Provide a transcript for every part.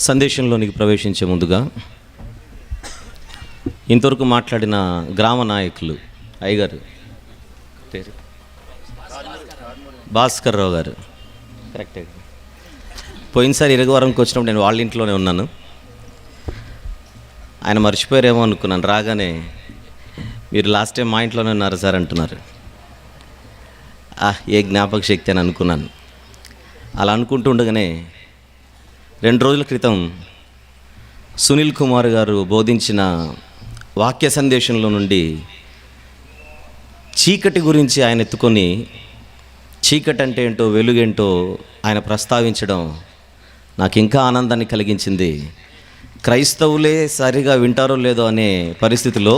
సందేశంలోనికి ప్రవేశించే ముందుగా ఇంతవరకు మాట్లాడిన గ్రామ నాయకులు అయ్యగారు పేరు భాస్కర్ రావు గారు కరెక్టే. పోయినసారి ఇరగవరంకి వచ్చినప్పుడు నేను వాళ్ళ ఇంట్లోనే ఉన్నాను. ఆయన మర్చిపోయారేమో అనుకున్నాను. రాగానే మీరు లాస్ట్ టైం మా ఇంట్లోనే ఉన్నారు సార్ అంటున్నారు. ఏ జ్ఞాపక శక్తి అని అనుకున్నాను. అలా అనుకుంటూ ఉండగానే 2 రోజుల క్రితం సునీల్ కుమార్ గారు బోధించిన వాక్య సందేశంలో నుండి చీకటి గురించి ఆయన ఎత్తుకొని చీకటి అంటే ఏంటో వెలుగేంటో ఆయన ప్రస్తావించడం నాకు ఇంకా ఆనందాన్ని కలిగించింది. క్రైస్తవులే సరిగా వింటారో లేదో అనే పరిస్థితిలో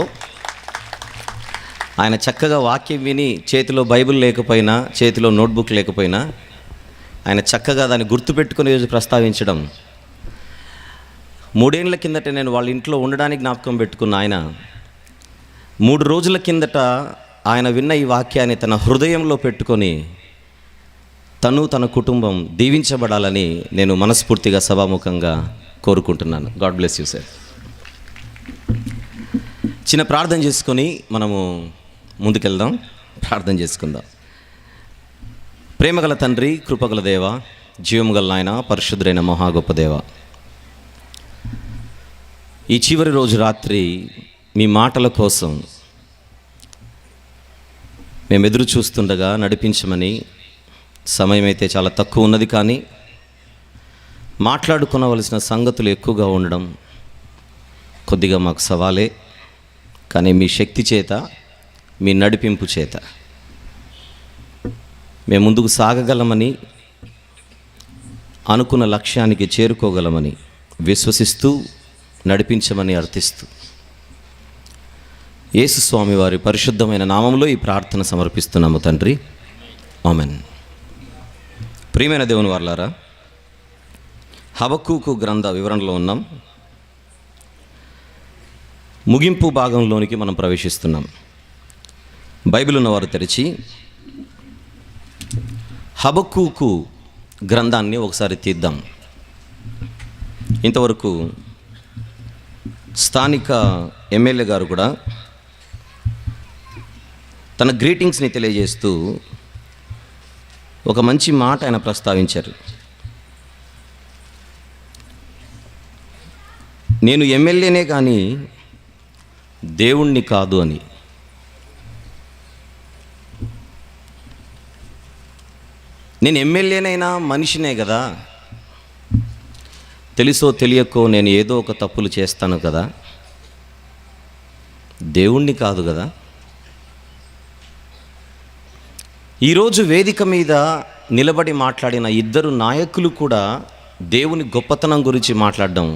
ఆయన చక్కగా వాక్యం విని చేతిలో బైబిల్ లేకపోయినా చేతిలో నోట్బుక్ లేకపోయినా ఆయన చక్కగా దాన్ని గుర్తుపెట్టుకునే రోజు ప్రస్తావించడం. 3 ఏళ్ల కిందట నేను వాళ్ళ ఇంట్లో ఉండడానికి జ్ఞాపకం పెట్టుకున్న ఆయన 3 రోజుల కిందట ఆయన విన్న ఈ వాక్యాన్ని తన హృదయంలో పెట్టుకొని తన కుటుంబం దీవించబడాలని నేను మనస్ఫూర్తిగా సభాముఖంగా కోరుకుంటున్నాను. God bless you sir. చిన్న ప్రార్థన చేసుకొని మనము ముందుకెళ్దాం. ప్రార్థన చేసుకుందాం. ప్రేమగల తండ్రి, కృపగల దేవ, జీవముగల నాయన, పరిశుద్ధుడైన మహా గొప్ప దేవ, ఈ చివరి రోజు రాత్రి మీ మాటల కోసం మేము ఎదురు చూస్తుండగా నడిపించమని, సమయం అయితే చాలా తక్కువ ఉన్నది కానీ మాట్లాడుకోవలసిన సంగతులు ఎక్కువగా ఉండడం కొద్దిగా మాకు సవాలే. కానీ మీ శక్తి చేత, మీ నడిపింపు చేత మేము ముందుకు సాగగలమని, అనుకున్న లక్ష్యానికి చేరుకోగలమని విశ్వసిస్తూ నడిపించమని అర్థిస్తూ యేసు స్వామి వారి పరిశుద్ధమైన నామంలో ఈ ప్రార్థన సమర్పిస్తున్నాము తండ్రి. ఆమెన్. ప్రియమైన దేవుని వారలారా, హబక్కూకు గ్రంథ వివరణలో ఉన్నాం. ముగింపు భాగంలోనికి మనం ప్రవేశిస్తున్నాం. బైబిల్ ఉన్నవారు తెరిచి హబక్కూకు గ్రంథాన్ని ఒకసారి తీద్దాం. ఇంతవరకు స్థానిక ఎమ్మెల్యే గారు కూడా తన గ్రీటింగ్స్ని తెలియజేస్తూ ఒక మంచి మాట ఆయన ప్రస్తావించారు. నేను ఎమ్మెల్యేనే కానీ దేవుణ్ణి కాదు అని. నేను ఎమ్మెల్యేనైనా మనిషినే కదా, తెలుసో తెలియకో నేను ఏదో ఒక తప్పులు చేస్తాను కదా, దేవుణ్ణి కాదు కదా. ఈరోజు వేదిక మీద నిలబడి మాట్లాడిన 2 నాయకులు కూడా దేవుని గొప్పతనం గురించి మాట్లాడడం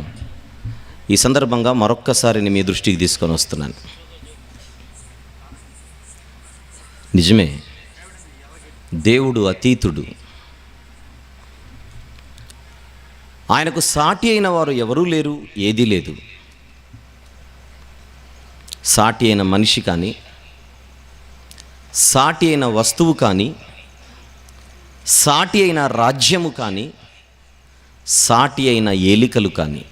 ఈ సందర్భంగా మరొక్కసారి మీ దృష్టికి తీసుకొని వస్తున్నాను. నిజమే, దేవుడు అతీతుడు. ఆయనకు సాటి అయిన వారు ఎవరూ లేరు, ఏదీ లేదు. సాటి అయిన మనిషి కానీ, సాటి అయిన వస్తువు కానీ, సాటి అయిన రాజ్యము కానీ, సాటి అయిన ఏలికలు కానీ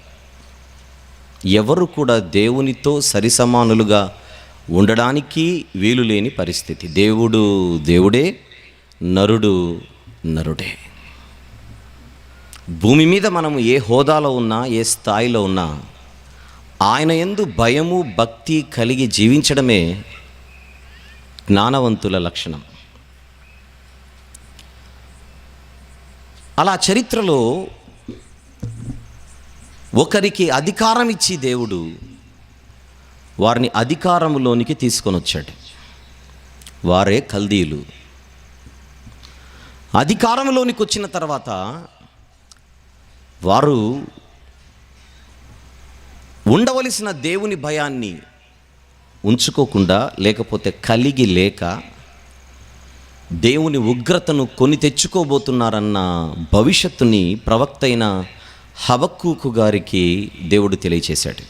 ఎవరు కూడా దేవునితో సరిసమానులుగా ఉండడానికి వీలు లేని పరిస్థితి. దేవుడు దేవుడే, నరుడు నరుడే. భూమి మీద మనము ఏ హోదాలో ఉన్నా, ఏ స్థాయిలో ఉన్నా ఆయన యందు భయము భక్తి కలిగి జీవించడమే జ్ఞానవంతుల లక్షణం. అలా చరిత్రలో ఒకరికి అధికారం ఇచ్చి దేవుడు వారిని అధికారంలోనికి తీసుకొని వచ్చాడు. వారే కల్దీయులు. అధికారంలోనికి వచ్చిన తర్వాత వారు ఉండవలసిన దేవుని భయాన్ని ఉంచుకోకుండా, లేకపోతే కలిగి లేక దేవుని ఉగ్రతను కొని తెచ్చుకోబోతున్నారన్న భవిష్యత్తుని ప్రవక్త అయిన హబక్కూకు గారికి దేవుడు తెలియచేశాడు.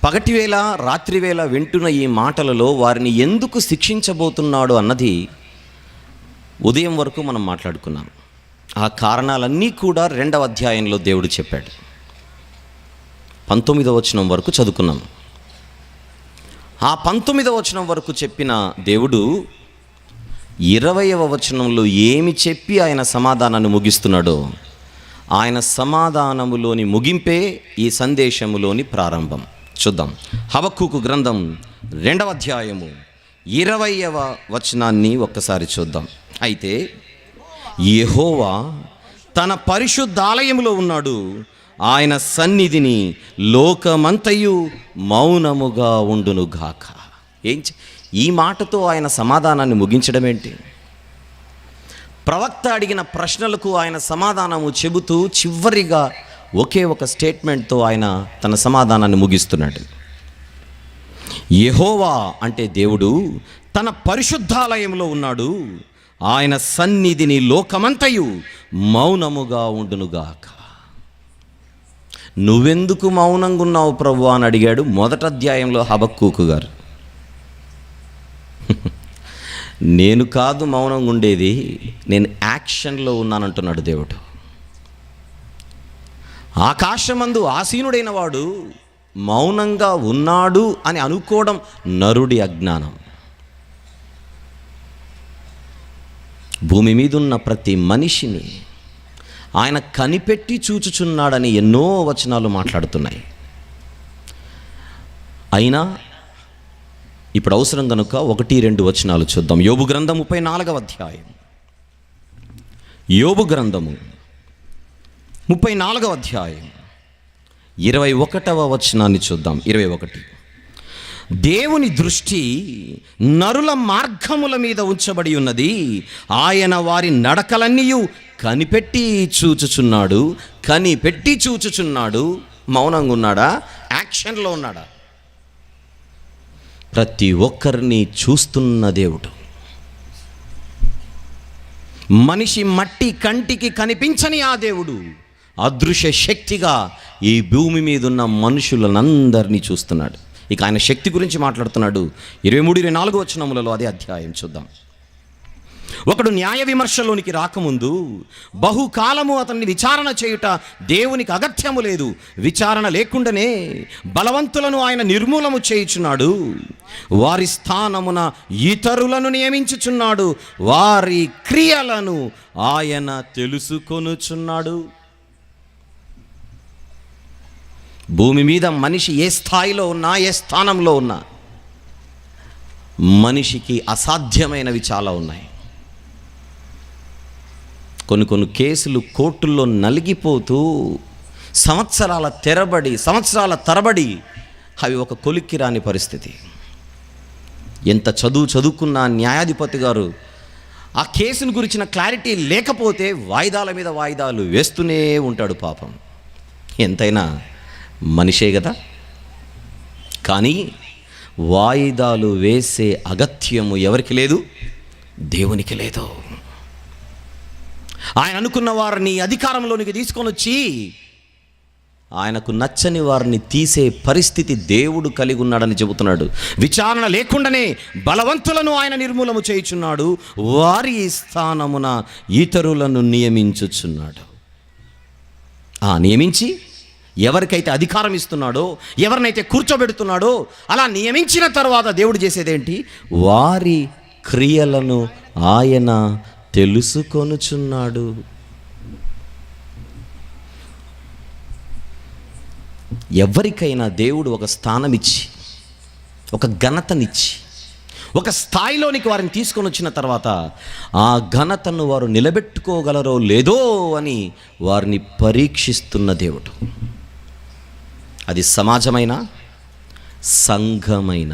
పగటివేళ రాత్రివేళ వింటున్న ఈ మాటలలో వారిని ఎందుకు శిక్షించబోతున్నాడు అన్నది ఉదయం వరకు మనం మాట్లాడుకున్నాం. ఆ కారణాలన్నీ కూడా 2వ అధ్యాయంలో దేవుడు చెప్పాడు. 19వ వచనం వరకు చదువుకున్నాం. ఆ 19వ వచనం వరకు చెప్పిన దేవుడు 20వ వచనంలో ఏమి చెప్పి ఆయన సమాధానాన్ని ముగిస్తున్నాడో, ఆయన సమాధానములోని ముగింపే ఈ సందేశములోని ప్రారంభం. చూద్దాం. హబక్కూకు గ్రంథం 2వ అధ్యాయము 20వ వచనాన్ని ఒక్కసారి చూద్దాం. అయితే యెహోవా తన పరిశుద్ధాలయములో ఉన్నాడు, ఆయన సన్నిధిని లోకమంతయు మౌనముగా ఉండునుగాక. ఈ మాటతో ఆయన సమాధానాన్ని ముగించడం ఏంటి? ప్రవక్త అడిగిన ప్రశ్నలకు ఆయన సమాధానము చెబుతూ చివరిగా ఒకే ఒక స్టేట్మెంట్తో ఆయన తన సమాధానాన్ని ముగిస్తున్నాడు. యెహోవా అంటే దేవుడు తన పరిశుద్ధాలయంలో ఉన్నాడు, ఆయన సన్నిధిని లోకమంతయు మౌనముగా ఉండునుగాక. నువ్వెందుకు మౌనంగా ఉన్నావు ప్రభు అని అడిగాడు 1వ అధ్యాయంలో హబక్కూకు గారు. నేను కాదు మౌనంగా ఉండేది, నేను యాక్షన్లో ఉన్నానంటున్నాడు దేవుడు. ఆకాశమందు ఆసీనుడైన వాడు మౌనంగా ఉన్నాడు అని అనుకోవడం నరుడి అజ్ఞానం. భూమి మీద ఉన్న ప్రతి మనిషిని ఆయన కనిపెట్టి చూచుచున్నాడని ఎన్నో వచనాలు మాట్లాడుతున్నాయి. అయినా ఇప్పుడు అవసరం కనుక 1-2 వచనాలు చూద్దాం. యోబు గ్రంథం 34వ అధ్యాయం. యోబు గ్రంథము 34వ అధ్యాయం 21వ వచనాన్ని చూద్దాం. 21. దేవుని దృష్టి నరుల మార్గముల మీద ఉంచబడి ఉన్నది, ఆయన వారి నడకలన్నీ కనిపెట్టి చూచుచున్నాడు. మౌనంగా ఉన్నాడా? యాక్షన్లో ఉన్నాడా? ప్రతి ఒక్కరిని చూస్తున్న దేవుడు. మనిషి మట్టి కంటికి కనిపించని ఆ దేవుడు అదృశ్య శక్తిగా ఈ భూమి మీద ఉన్న మనుషులనందరినీ చూస్తున్నాడు. ఇక ఆయన శక్తి గురించి మాట్లాడుతున్నాడు. 23-24 వచనములలో అదే అధ్యాయం చూద్దాం. ఒకడు న్యాయ విమర్శలోనికి రాకముందు బహుకాలము అతన్ని విచారణ చేయుట దేవునికి అగత్యము లేదు. విచారణ లేకుండానే బలవంతులను ఆయన నిర్మూలము చేయుచున్నాడు. వారి స్థానమున ఇతరులను నియమించుచున్నాడు. వారి క్రియలను ఆయన తెలుసుకొనుచున్నాడు. భూమి మీద మనిషి ఏ స్థాయిలో ఉన్నా, ఏ స్థానంలో ఉన్నా, మనిషికి అసాధ్యమైనవి చాలా ఉన్నాయి. కొన్ని కేసులు కోర్టుల్లో నలిగిపోతూ సంవత్సరాల తరబడి అవి ఒక కొలిక్కి రాని పరిస్థితి. ఎంత చదువుకున్న న్యాయాధిపతి గారు ఆ కేసును గురించిన క్లారిటీ లేకపోతే వాయిదాల మీద వాయిదాలు వేస్తూనే ఉంటాడు. పాపం ఎంతైనా మనిషే కదా. కానీ వాయిదాలు వేసే అగత్యము ఎవరికి లేదు? దేవునికి లేదు. ఆయన అనుకున్న వారిని అధికారంలోనికి తీసుకొని వచ్చి ఆయనకు నచ్చని వారిని తీసే పరిస్థితి దేవుడు కలిగి ఉన్నాడని చెబుతున్నాడు. విచారణ లేకుండానే బలవంతులను ఆయన నిర్మూలము చేయుచున్నాడు. వారి స్థానమున ఇతరులను నియమించుచున్నాడు. నియమించి ఎవరికైతే అధికారం ఇస్తున్నాడో, ఎవరినైతే కూర్చోబెడుతున్నాడో, అలా నియమించిన తర్వాత దేవుడు చేసేదేంటి? వారి క్రియలను ఆయన తెలుసుకొనుచున్నాడు. ఎవరికైనా దేవుడు ఒక స్థానం ఇచ్చి, ఒక ఘనతనిచ్చి, ఒక స్థాయిలోనికి వారిని తీసుకొని వచ్చిన తర్వాత ఆ ఘనతను వారు నిలబెట్టుకోగలరో లేదో అని వారిని పరీక్షిస్తున్న దేవుడు. అది సమాజమైన, సంఘమైన.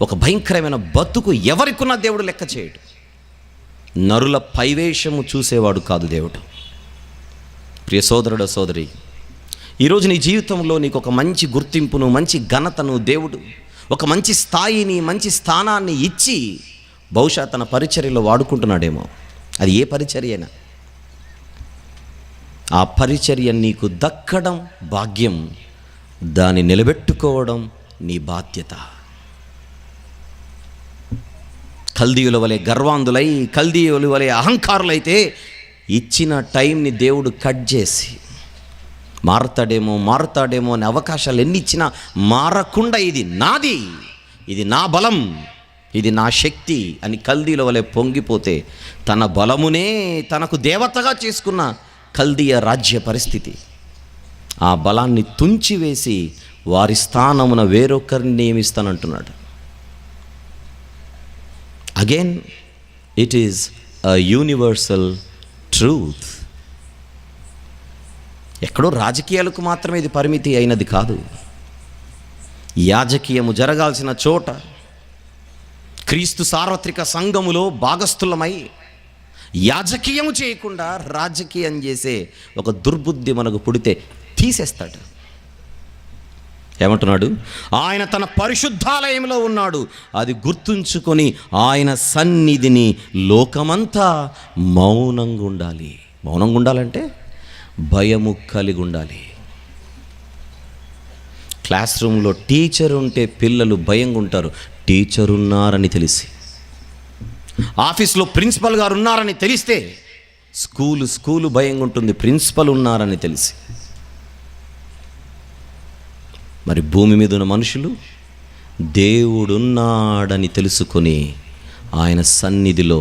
ఒక భయంకరమైన బతుకు ఎవరికున్న దేవుడు లెక్క చేయడు. నరుల పైవేషము చూసేవాడు కాదు దేవుడు. ప్రియ సోదరుడు, సోదరి, ఈరోజు నీ జీవితంలో నీకు ఒక మంచి గుర్తింపును, మంచి ఘనతను దేవుడు ఒక మంచి స్థాయిని, మంచి స్థానాన్ని ఇచ్చి బహుశా తన పరిచర్యలో వాడుకుంటున్నాడేమో. అది ఏ పరిచర్య అయినా ఆ పరిచర్య నీకు దక్కడం భాగ్యం, దాన్ని నిలబెట్టుకోవడం నీ బాధ్యత. కల్దీయుల వలె గర్వాంధులై, కల్దీయుల వలె అహంకారులైతే ఇచ్చిన టైంని దేవుడు కట్ చేసి మారుతాడేమో అనే అవకాశాలు ఎన్ని ఇచ్చినా మారకుండా ఇది నాది, ఇది నా బలం, ఇది నా శక్తి అని కల్దీయుల వలె పొంగిపోతే తన బలమునే తనకు దేవతగా చేసుకున్న కల్దీయ రాజ్య పరిస్థితి, ఆ బలాన్ని తుంచివేసి వారి స్థానమున వేరొకరిని నియమిస్తానంటున్నాడు. Again it is a universal truth. ఎక్కడో రాజకీయాలకు మాత్రమే ఇది పరిమితి అయినది కాదు. యాజకీయము జరగాల్సిన చోట క్రీస్తు సార్వత్రిక సంఘములో భాగస్థులమై యాజకీయము చేయకుండా రాజకీయం చేసే ఒక దుర్బుద్ధి మనకు పుడితే తీసేస్తాడు. ఏమంటున్నాడు? ఆయన తన పరిశుద్ధాలయంలో ఉన్నాడు, అది గుర్తుంచుకొని ఆయన సన్నిధిని లోకమంతా మౌనంగా ఉండాలి. మౌనంగా ఉండాలంటే భయము కలిగి ఉండాలి. క్లాస్ రూమ్లో టీచర్ ఉంటే పిల్లలు భయంగా ఉంటారు, టీచర్ ఉన్నారని తెలిసి. ఆఫీస్లో ప్రిన్సిపల్ గారు ఉన్నారని తెలిస్తే స్కూలు భయంగా ఉంటుంది, ప్రిన్సిపల్ ఉన్నారని తెలిసి. మరి భూమి మీద ఉన్న మనుషులు దేవుడున్నాడని తెలుసుకొని ఆయన సన్నిధిలో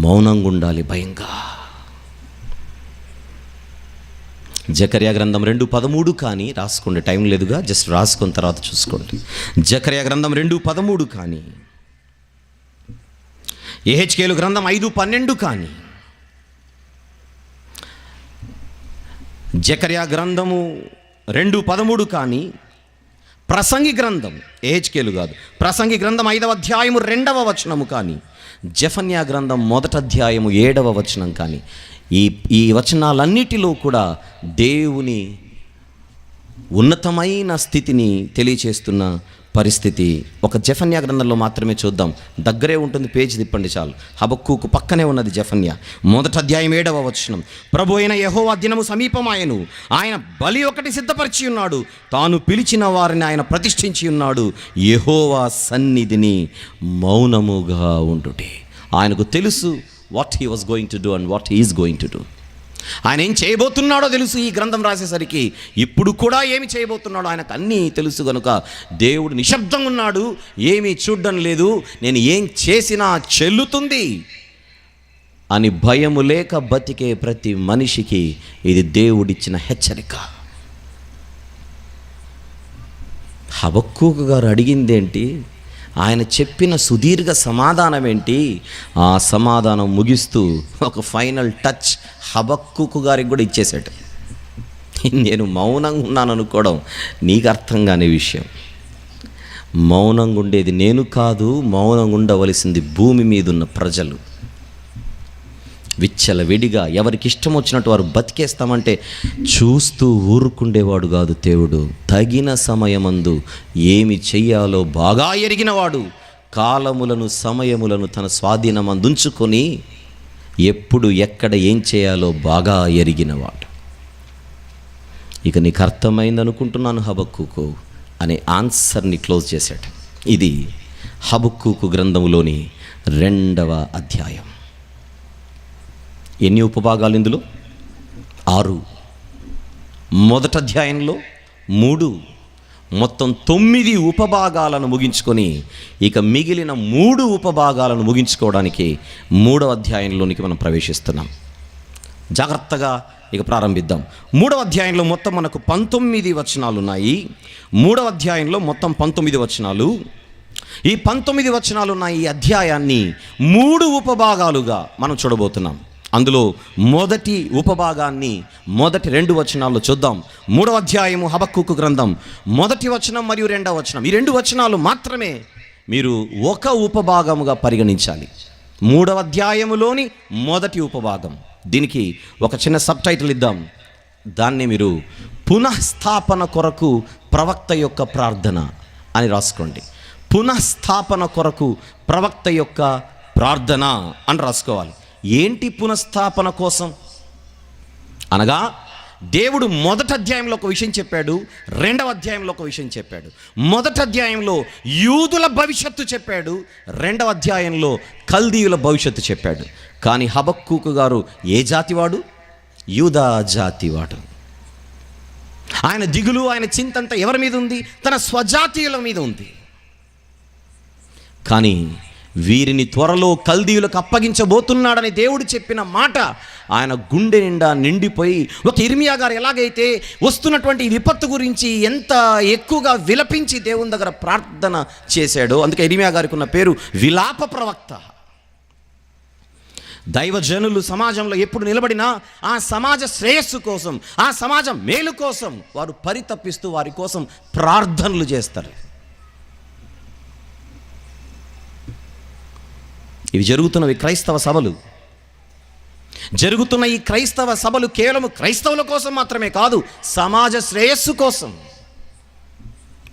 మౌనంగా ఉండాలి, భయంగా. జకర్యా గ్రంథం 2:13 కానీ రాసుకోండి, టైం లేదుగా, జస్ట్ రాసుకున్న తర్వాత చూసుకోండి. జకర్యా గ్రంథం 2:13 కానీ, యెహెజ్కేలు గ్రంథం 5:12 కానీ, జకర్యా గ్రంథము 2:13 కానీ, ప్రసంగి గ్రంథం, యెహెజ్కేలు కాదు, ప్రసంగి గ్రంథం 5వ అధ్యాయము 2వ వచనము కానీ, జెఫన్యా గ్రంథం 1వ అధ్యాయము 7వ వచనం కానీ, ఈ వచనాలన్నిటిలో కూడా దేవుని ఉన్నతమైన స్థితిని తెలియచేస్తున్న పరిస్థితి. ఒక జెఫన్యా గ్రంథంలో మాత్రమే చూద్దాం, దగ్గరే ఉంటుంది, పేజీ తిప్పండి చాలు. హబక్కూకు పక్కనే ఉన్నది జెఫన్యా, 1వ అధ్యాయం 7వ వచనం. ప్రభు అయిన యెహోవా దినము సమీపమాయెను, ఆయన బలి ఒకటి సిద్ధపరిచి ఉన్నాడు, తాను పిలిచిన వారిని ఆయన ప్రతిష్ఠించి ఉన్నాడు. యెహోవా సన్నిధిని మౌనముగా ఉండుటే. ఆయనకు తెలుసు what he was going to do and what he is going to do. ఆయన ఏం చేయబోతున్నాడో తెలుసు. ఈ గ్రంథం రాసేసరికి ఇప్పుడు కూడా ఏమి చేయబోతున్నాడో ఆయనకు అన్నీ తెలుసు కనుక దేవుడు నిశ్శబ్దంగా ఉన్నాడు, ఏమీ చూడడం లేదు, నేను ఏం చేసినా చెల్లుతుంది అని భయము లేక బతికే ప్రతి మనిషికి ఇది దేవుడిచ్చిన హెచ్చరిక. హబక్కూకు గారు అడిగిందేంటి? ఆయన చెప్పిన సుదీర్ఘ సమాధానం ఏంటి? ఆ సమాధానం ముగిస్తూ ఒక ఫైనల్ టచ్ హబక్కూకు గారికి కూడా ఇచ్చేశాడు. నేను మౌనంగా ఉన్నాను అనుకోవడం నీకు అర్థం కాని విషయం. మౌనంగా ఉండేది నేను కాదు, మౌనంగా ఉండవలసింది భూమి మీద ఉన్న ప్రజలు. విచ్చలవిడిగా ఎవరికి ఇష్టం వచ్చినట్టు వారు బతికేస్తామంటే చూస్తూ ఊరుకుండేవాడు కాదు దేవుడు. తగిన సమయమందు ఏమి చెయ్యాలో బాగా ఎరిగినవాడు, కాలములను సమయములను తన స్వాధీనమందుంచుకొని ఎప్పుడు ఎక్కడ ఏం చేయాలో బాగా ఎరిగినవాడు. ఇక నీకు అర్థమైంది అనుకుంటున్నాను హబక్కూకు అనే ఆన్సర్ని క్లోజ్ చేశాడు. ఇది హబక్కూకు గ్రంథములోని 2వ అధ్యాయం. ఎన్ని ఉపభాగాలు ఇందులో? 6. మొదటి అధ్యాయంలో 3, మొత్తం 9 ఉపభాగాలను ముగించుకొని ఇక మిగిలిన 3 ఉపభాగాలను ముగించుకోవడానికి 3వ అధ్యాయంలోనికి మనం ప్రవేశిస్తున్నాం. జాగ్రత్తగా ఇక ప్రారంభిద్దాం. 3వ అధ్యాయంలో మొత్తం మనకు 19 వచనాలు ఉన్నాయి. 3వ అధ్యాయంలో మొత్తం 19 వచనాలు. ఈ 19 వచనాలు ఉన్న ఈ అధ్యాయాన్ని 3 ఉపభాగాలుగా మనం చూడబోతున్నాం. అందులో మొదటి ఉపభాగాన్ని మొదటి 2 వచనాల్లో చూద్దాం. 3వ అధ్యాయము హబక్కూకు గ్రంథం 1వ వచనం మరియు 2వ వచనం, ఈ 2 వచనాలు మాత్రమే మీరు ఒక ఉపభాగముగా పరిగణించాలి. 3వ అధ్యాయములోని మొదటి ఉపభాగం. దీనికి ఒక చిన్న సబ్ టైటిల్ ఇద్దాం. దాన్ని మీరు పునఃస్థాపన కొరకు ప్రవక్త యొక్క ప్రార్థన అని రాసుకోండి. పునఃస్థాపన కొరకు ప్రవక్త యొక్క ప్రార్థన అని రాసుకోవాలి. ఏంటి పునఃస్థాపన కోసం అనగా దేవుడు మొదటి అధ్యాయంలో ఒక విషయం చెప్పాడు, రెండవ అధ్యాయంలో ఒక విషయం చెప్పాడు. మొదటి అధ్యాయంలో యూదుల భవిష్యత్తు చెప్పాడు, రెండవ అధ్యాయంలో కల్దీయుల భవిష్యత్తు చెప్పాడు. కానీ హబక్కూకు గారు ఏ జాతివాడు? యూదా జాతివాడు. ఆయన దిగులు, ఆయన చింతంతా ఎవరి మీద ఉంది? తన స్వజాతీయుల మీద ఉంది. కానీ వీరిని త్వరలో కల్దీయులకు అప్పగించబోతున్నాడని దేవుడు చెప్పిన మాట ఆయన గుండె నిండా నిండిపోయి, ఒక ఇర్మియా గారు ఎలాగైతే వస్తున్నటువంటి విపత్తు గురించి ఎంత ఎక్కువగా విలపించి దేవుని దగ్గర ప్రార్థన చేశాడో, అందుకే ఇర్మియా గారికి ఉన్న పేరు విలాప ప్రవక్త. దైవజనులు సమాజంలో ఎప్పుడు నిలబడినా ఆ సమాజ శ్రేయస్సు కోసం, ఆ సమాజం మేలు కోసం వారు పరితపిస్తూ వారి కోసం ప్రార్థనలు చేస్తారు. ఇవి జరుగుతున్నవి క్రైస్తవ సభలు. జరుగుతున్న ఈ క్రైస్తవ సభలు కేవలం క్రైస్తవుల కోసం మాత్రమే కాదు, సమాజ శ్రేయస్సు కోసం.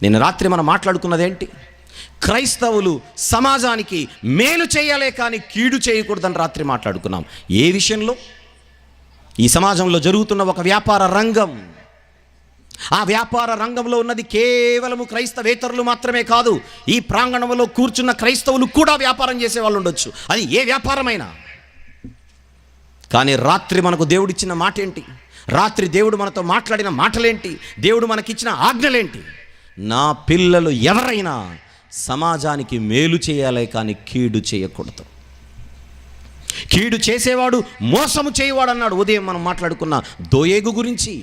నిన్న రాత్రి మనం మాట్లాడుకున్నదేంటి? క్రైస్తవులు సమాజానికి మేలు చేయాలే కానీ కీడు చేయకూడదని రాత్రి మాట్లాడుకున్నాం. ఏ విషయంలో? ఈ సమాజంలో జరుగుతున్న ఒక వ్యాపార రంగం. ఆ వ్యాపార రంగంలో ఉన్నది కేవలము క్రైస్తవేతరులు మాత్రమే కాదు, ఈ ప్రాంగణంలో కూర్చున్న క్రైస్తవులు కూడా వ్యాపారం చేసే వాళ్ళు ఉండొచ్చు, అది ఏ వ్యాపారమైనా. కానీ రాత్రి మనకు దేవుడిచ్చిన మాట ఏంటి? రాత్రి దేవుడు మనతో మాట్లాడిన మాటలేంటి? దేవుడు మనకిచ్చిన ఆజ్ఞలేంటి? నా పిల్లలు ఎవరైనా సమాజానికి మేలు చేయాలి కానీ కీడు చేయకూడదు. కీడు చేసేవాడు మోసము చేయవాడు అన్నాడు. ఉదయం మనం మాట్లాడుకున్న దోయేగు గురించి.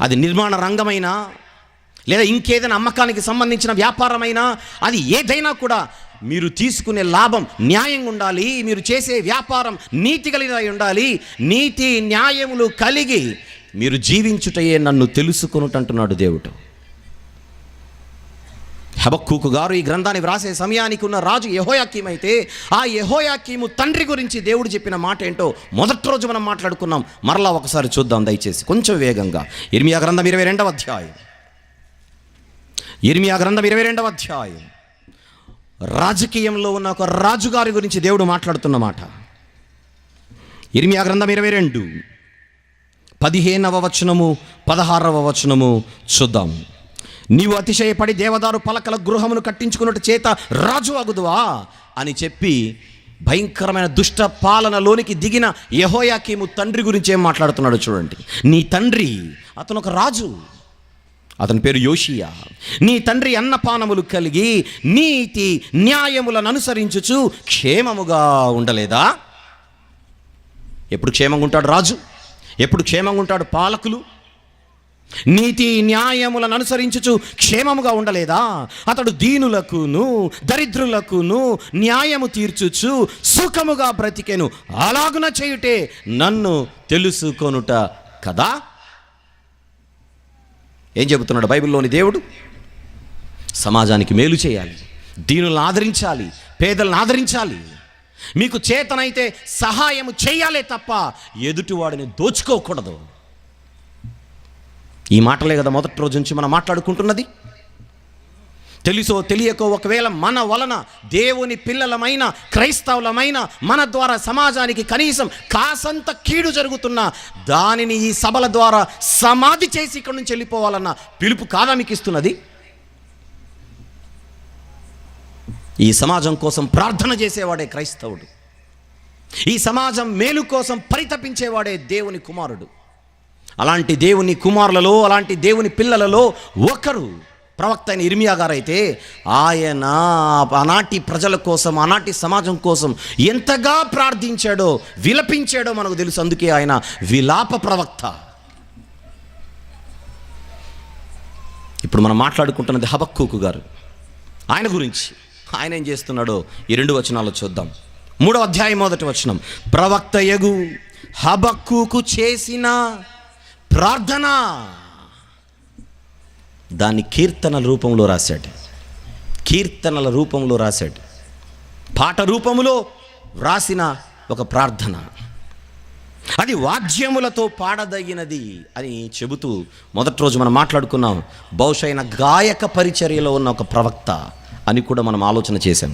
అది నిర్మాణ రంగమైనా లేదా ఇంకేదైనా అమ్మకానికి సంబంధించిన వ్యాపారమైనా, అది ఏదైనా కూడా మీరు తీసుకునే లాభం న్యాయంగా ఉండాలి. మీరు చేసే వ్యాపారం నీతి కలిగి ఉండాలి. నీతి న్యాయములు కలిగి మీరు జీవించుటయే నన్ను తెలుసుకొనుటంటున్నాడు దేవుడు. హబక్కూకు గారు ఈ గ్రంథాన్ని వ్రాసే సమయానికి ఉన్న రాజు యెహోయాకీము అయితే, ఆ యెహోయాకీము తండ్రి గురించి దేవుడు చెప్పిన మాట ఏంటో మొదటి రోజు మనం మాట్లాడుకున్నాం. మరలా ఒకసారి చూద్దాం దయచేసి కొంచెం వేగంగా. ఇర్మియా గ్రంథం 22వ అధ్యాయం. ఇర్మియా గ్రంథం 22వ అధ్యాయం. రాజకీయంలో ఉన్న ఒక రాజుగారి గురించి దేవుడు మాట్లాడుతున్న మాట. ఇర్మియా గ్రంథం 22 15వ వచనము 16వ వచనము చూద్దాం. నీవు అతిశయపడి దేవదారు పలకల గృహమును కట్టించుకున్నట్టు చేత రాజు అగుదువా అని చెప్పి భయంకరమైన దుష్ట పాలనలోనికి దిగిన యెహోయాకీము తండ్రి గురించి ఏం మాట్లాడుతున్నాడు చూడండి. నీ తండ్రి, అతను ఒక రాజు, అతని పేరు యోషియా. నీ తండ్రి అన్నపానములు కలిగి నీతి న్యాయములను అనుసరించుచు క్షేమముగా ఉండలేదా? ఎప్పుడు క్షేమంగా ఉంటాడు రాజు? ఎప్పుడు క్షేమంగా ఉంటాడు పాలకులు? నీతి న్యాయములను అనుసరించుచు క్షేమముగా ఉండలేదా? అతడు దీనులకును దరిద్రులకును న్యాయము తీర్చుచు సుఖముగా బ్రతికెను. అలాగున చేయుటే నన్ను తెలుసుకొనుట కదా. ఏం చెబుతున్నాడు బైబిల్లోని దేవుడు? సమాజానికి మేలు చేయాలి, దీనులను ఆదరించాలి, పేదలను ఆదరించాలి. మీకు చేతనైతే సహాయం చేయాలే తప్ప ఎదుటివాడిని దోచుకోకూడదు. ఈ మాటలే కదా మొదటి రోజు నుంచి మనం మాట్లాడుకుంటున్నది. తెలుసో తెలియకో ఒకవేళ మన వలన దేవుని పిల్లలమైన క్రైస్తవులమైన మన ద్వారా సమాజానికి కనీసం కాసంత కీడు జరుగుతున్నా దానిని ఈ సభల ద్వారా సమాధి చేసి ఇక్కడి నుంచి వెళ్ళిపోవాలన్న పిలుపు కాదా మీకు ఇస్తున్నది? ఈ సమాజం కోసం ప్రార్థన చేసేవాడే క్రైస్తవుడు. ఈ సమాజం మేలు కోసం పరితపించేవాడే దేవుని కుమారుడు. అలాంటి దేవుని కుమారులలో, అలాంటి దేవుని పిల్లలలో ఒకరు ప్రవక్త అయిన ఇర్మియా గారు అయితే, ఆయన ఆనాటి ప్రజల కోసం, ఆనాటి సమాజం కోసం ఎంతగా ప్రార్థించాడో, విలపించాడో మనకు తెలుసు. అందుకే ఆయన విలాప ప్రవక్త. ఇప్పుడు మనం మాట్లాడుకుంటున్నది హబక్కూకు గారు. ఆయన గురించి ఆయన ఏం చేస్తున్నాడో ఈ 2 వచనాలు చూద్దాం. 3వ అధ్యాయం 1వ వచనం. ప్రవక్త యగు హబక్కూకు చేసిన ప్రార్థన, దాన్ని కీర్తనల రూపంలో రాశాడు. కీర్తనల రూపంలో రాశాడు. పాట రూపంలో వ్రాసిన ఒక ప్రార్థన. అది వాద్యములతో పాడదగినది అని చెబుతూ మొదటి రోజు మనం మాట్లాడుకున్నాం. బహుశా ఆయన గాయక పరిచర్యలో ఉన్న ఒక ప్రవక్త అని కూడా మనం ఆలోచన చేశాం.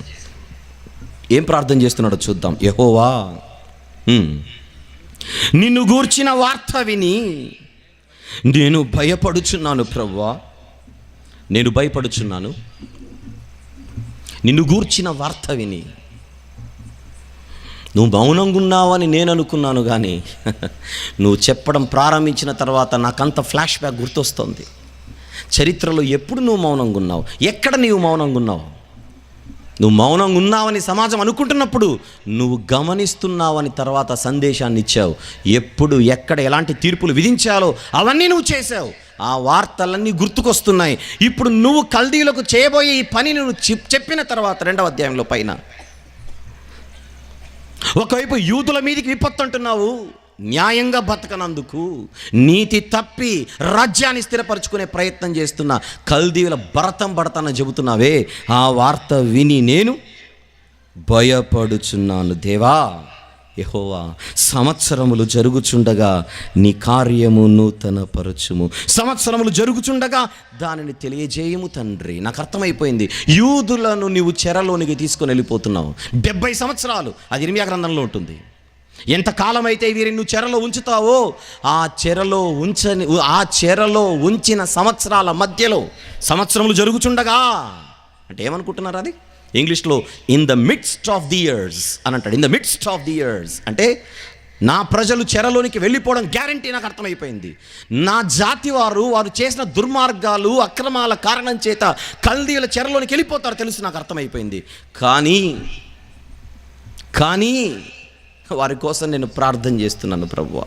ఏం ప్రార్థన చేస్తున్నాడో చూద్దాం. యెహోవా నిన్ను గూర్చిన వార్త విని నేను భయపడుచున్నాను ప్రభువా, నేను భయపడుచున్నాను. నిన్ను గూర్చిన వార్త విని నువ్వు మౌనంగా ఉన్నావని నేను అనుకున్నాను, కానీ నువ్వు చెప్పడం ప్రారంభించిన తర్వాత నాకంత ఫ్లాష్ బ్యాక్ గుర్తొస్తుంది. చరిత్రలో ఎప్పుడు నువ్వు మౌనంగా ఉన్నావు, ఎక్కడ నీవు మౌనంగా ఉన్నావు? నువ్వు మౌనంగా ఉన్నావని సమాజం అనుకుంటున్నప్పుడు నువ్వు గమనిస్తున్నావని తర్వాత సందేశాన్ని ఇచ్చావు. ఎప్పుడు ఎక్కడ ఎలాంటి తీర్పులు విధించాలో అవన్నీ నువ్వు చేశావు. ఆ వార్తలన్నీ గుర్తుకొస్తున్నాయి. ఇప్పుడు నువ్వు కల్దీయులకు చేయబోయే ఈ పని నువ్వు చెప్పిన తర్వాత 2వ అధ్యాయంలో పైన ఒకవైపు యూదుల మీదకి విపత్తు అంటున్నావు, న్యాయంగా బతకనందుకు నీతి తప్పి రాజ్యాన్ని స్థిరపరచుకునే ప్రయత్నం చేస్తున్న కల్దీయుల భరతం పడతానని చెబుతున్నావే, ఆ వార్త విని నేను భయపడుచున్నాను. దేవా యెహోవా, సంవత్సరములు జరుగుచుండగా నీ కార్యము నూతన పరచుము. సంవత్సరములు జరుగుచుండగా దానిని తెలియజేయము తండ్రి. నాకు అర్థమైపోయింది, యూదులను నీవు చెరలోనికి తీసుకొని వెళ్ళిపోతున్నావు. 70 సంవత్సరాలు, అది ఇర్మియా గ్రంథంలో ఉంటుంది. ఎంతకాలం అయితే వీరిని నువ్వు చెరలో ఉంచుతావో ఆ చెరలో ఉంచిన సంవత్సరాల మధ్యలో సంవత్సరములు జరుగుచుండగా అంటే ఏమనుకుంటున్నారు? అది ఇంగ్లీష్లో in the midst of the years అని అంటాడు. In the midst of the years అంటే నా ప్రజలు చెరలోనికి వెళ్ళిపోవడం గ్యారంటీ. నాకు అర్థమైపోయింది, నా జాతి వారు చేసిన దుర్మార్గాలు అక్రమాల కారణం చేత కల్దీయుల చెరలోనికి వెళ్ళిపోతారు తెలుసు, నాకు అర్థమైపోయింది. కానీ వారి కోసం నేను ప్రార్థన చేస్తున్నాను. ప్రభువా,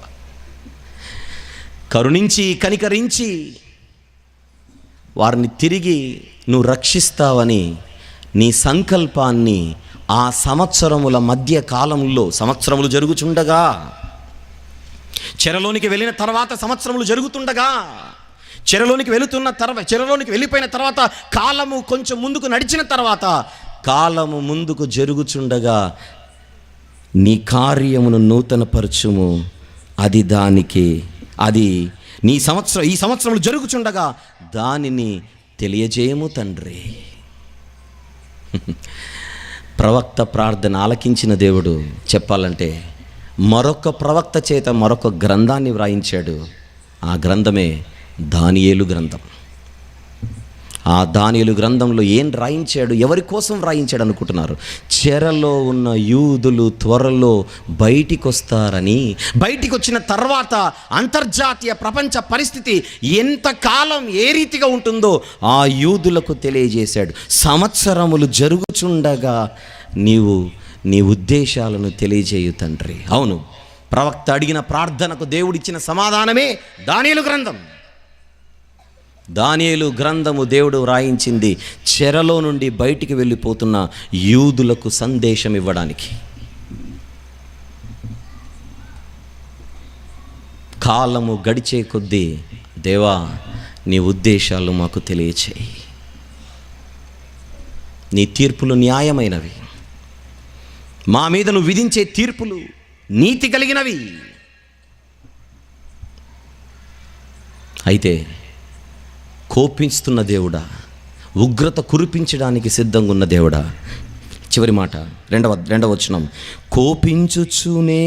కరుణించి కనికరించి వారిని తిరిగి నువ్వు రక్షిస్తావని నీ సంకల్పాన్ని ఆ సంవత్సరముల మధ్య కాలంలో, సంవత్సరములు జరుగుచుండగా, చెరలోనికి వెళ్ళిన తర్వాత సంవత్సరములు జరుగుతుండగా, చెరలోనికి వెళ్ళిపోయిన తర్వాత కాలము కొంచెం ముందుకు నడిచిన తర్వాత, కాలము ముందుకు జరుగుచుండగా నీ కార్యమును నూతనపరచుము. అది ఈ సంవత్సరములు జరుగుచుండగా దానిని తెలియజేయము తండ్రి. ప్రవక్త ప్రార్థన ఆలకించిన దేవుడు చెప్పాలంటే మరొక ప్రవక్త చేత మరొక గ్రంథాన్ని వ్రాయించాడు. ఆ గ్రంథమే దానియేలు గ్రంథం. ఆ దానియేలు గ్రంథంలో ఏం రాయించాడు, ఎవరి కోసం రాయించాడు అనుకుంటున్నారు? చెరలో ఉన్న యూదులు త్వరలో బయటికి వస్తారని, బయటికి వచ్చిన తర్వాత అంతర్జాతీయ ప్రపంచ పరిస్థితి ఎంతకాలం ఏ రీతిగా ఉంటుందో ఆ యూదులకు తెలియజేశాడు. సంవత్సరములు జరుగుచుండగా నీ ఉద్దేశాలను తెలియజేయు తండ్రి. అవును, ప్రవక్త అడిగిన ప్రార్థనకు దేవుడిచ్చిన సమాధానమే దానియేలు గ్రంథం. దానియేలు గ్రంథము దేవుడు వ్రాయించింది చెరలో నుండి బయటికి వెళ్ళిపోతున్న యూదులకు సందేశం ఇవ్వడానికి. కాలము గడిచే కొద్దీ దేవా నీ ఉద్దేశాలు మాకు తెలియచేయి. నీ తీర్పులు న్యాయమైనవి, మా మీద నువ్వు విధించే తీర్పులు నీతి కలిగినవి. అయితే కోపిస్తున్న దేవుడా, ఉగ్రత కురిపించడానికి సిద్ధంగా ఉన్న దేవుడా, చివరి మాట రెండవ వచనం, కోపించుచునే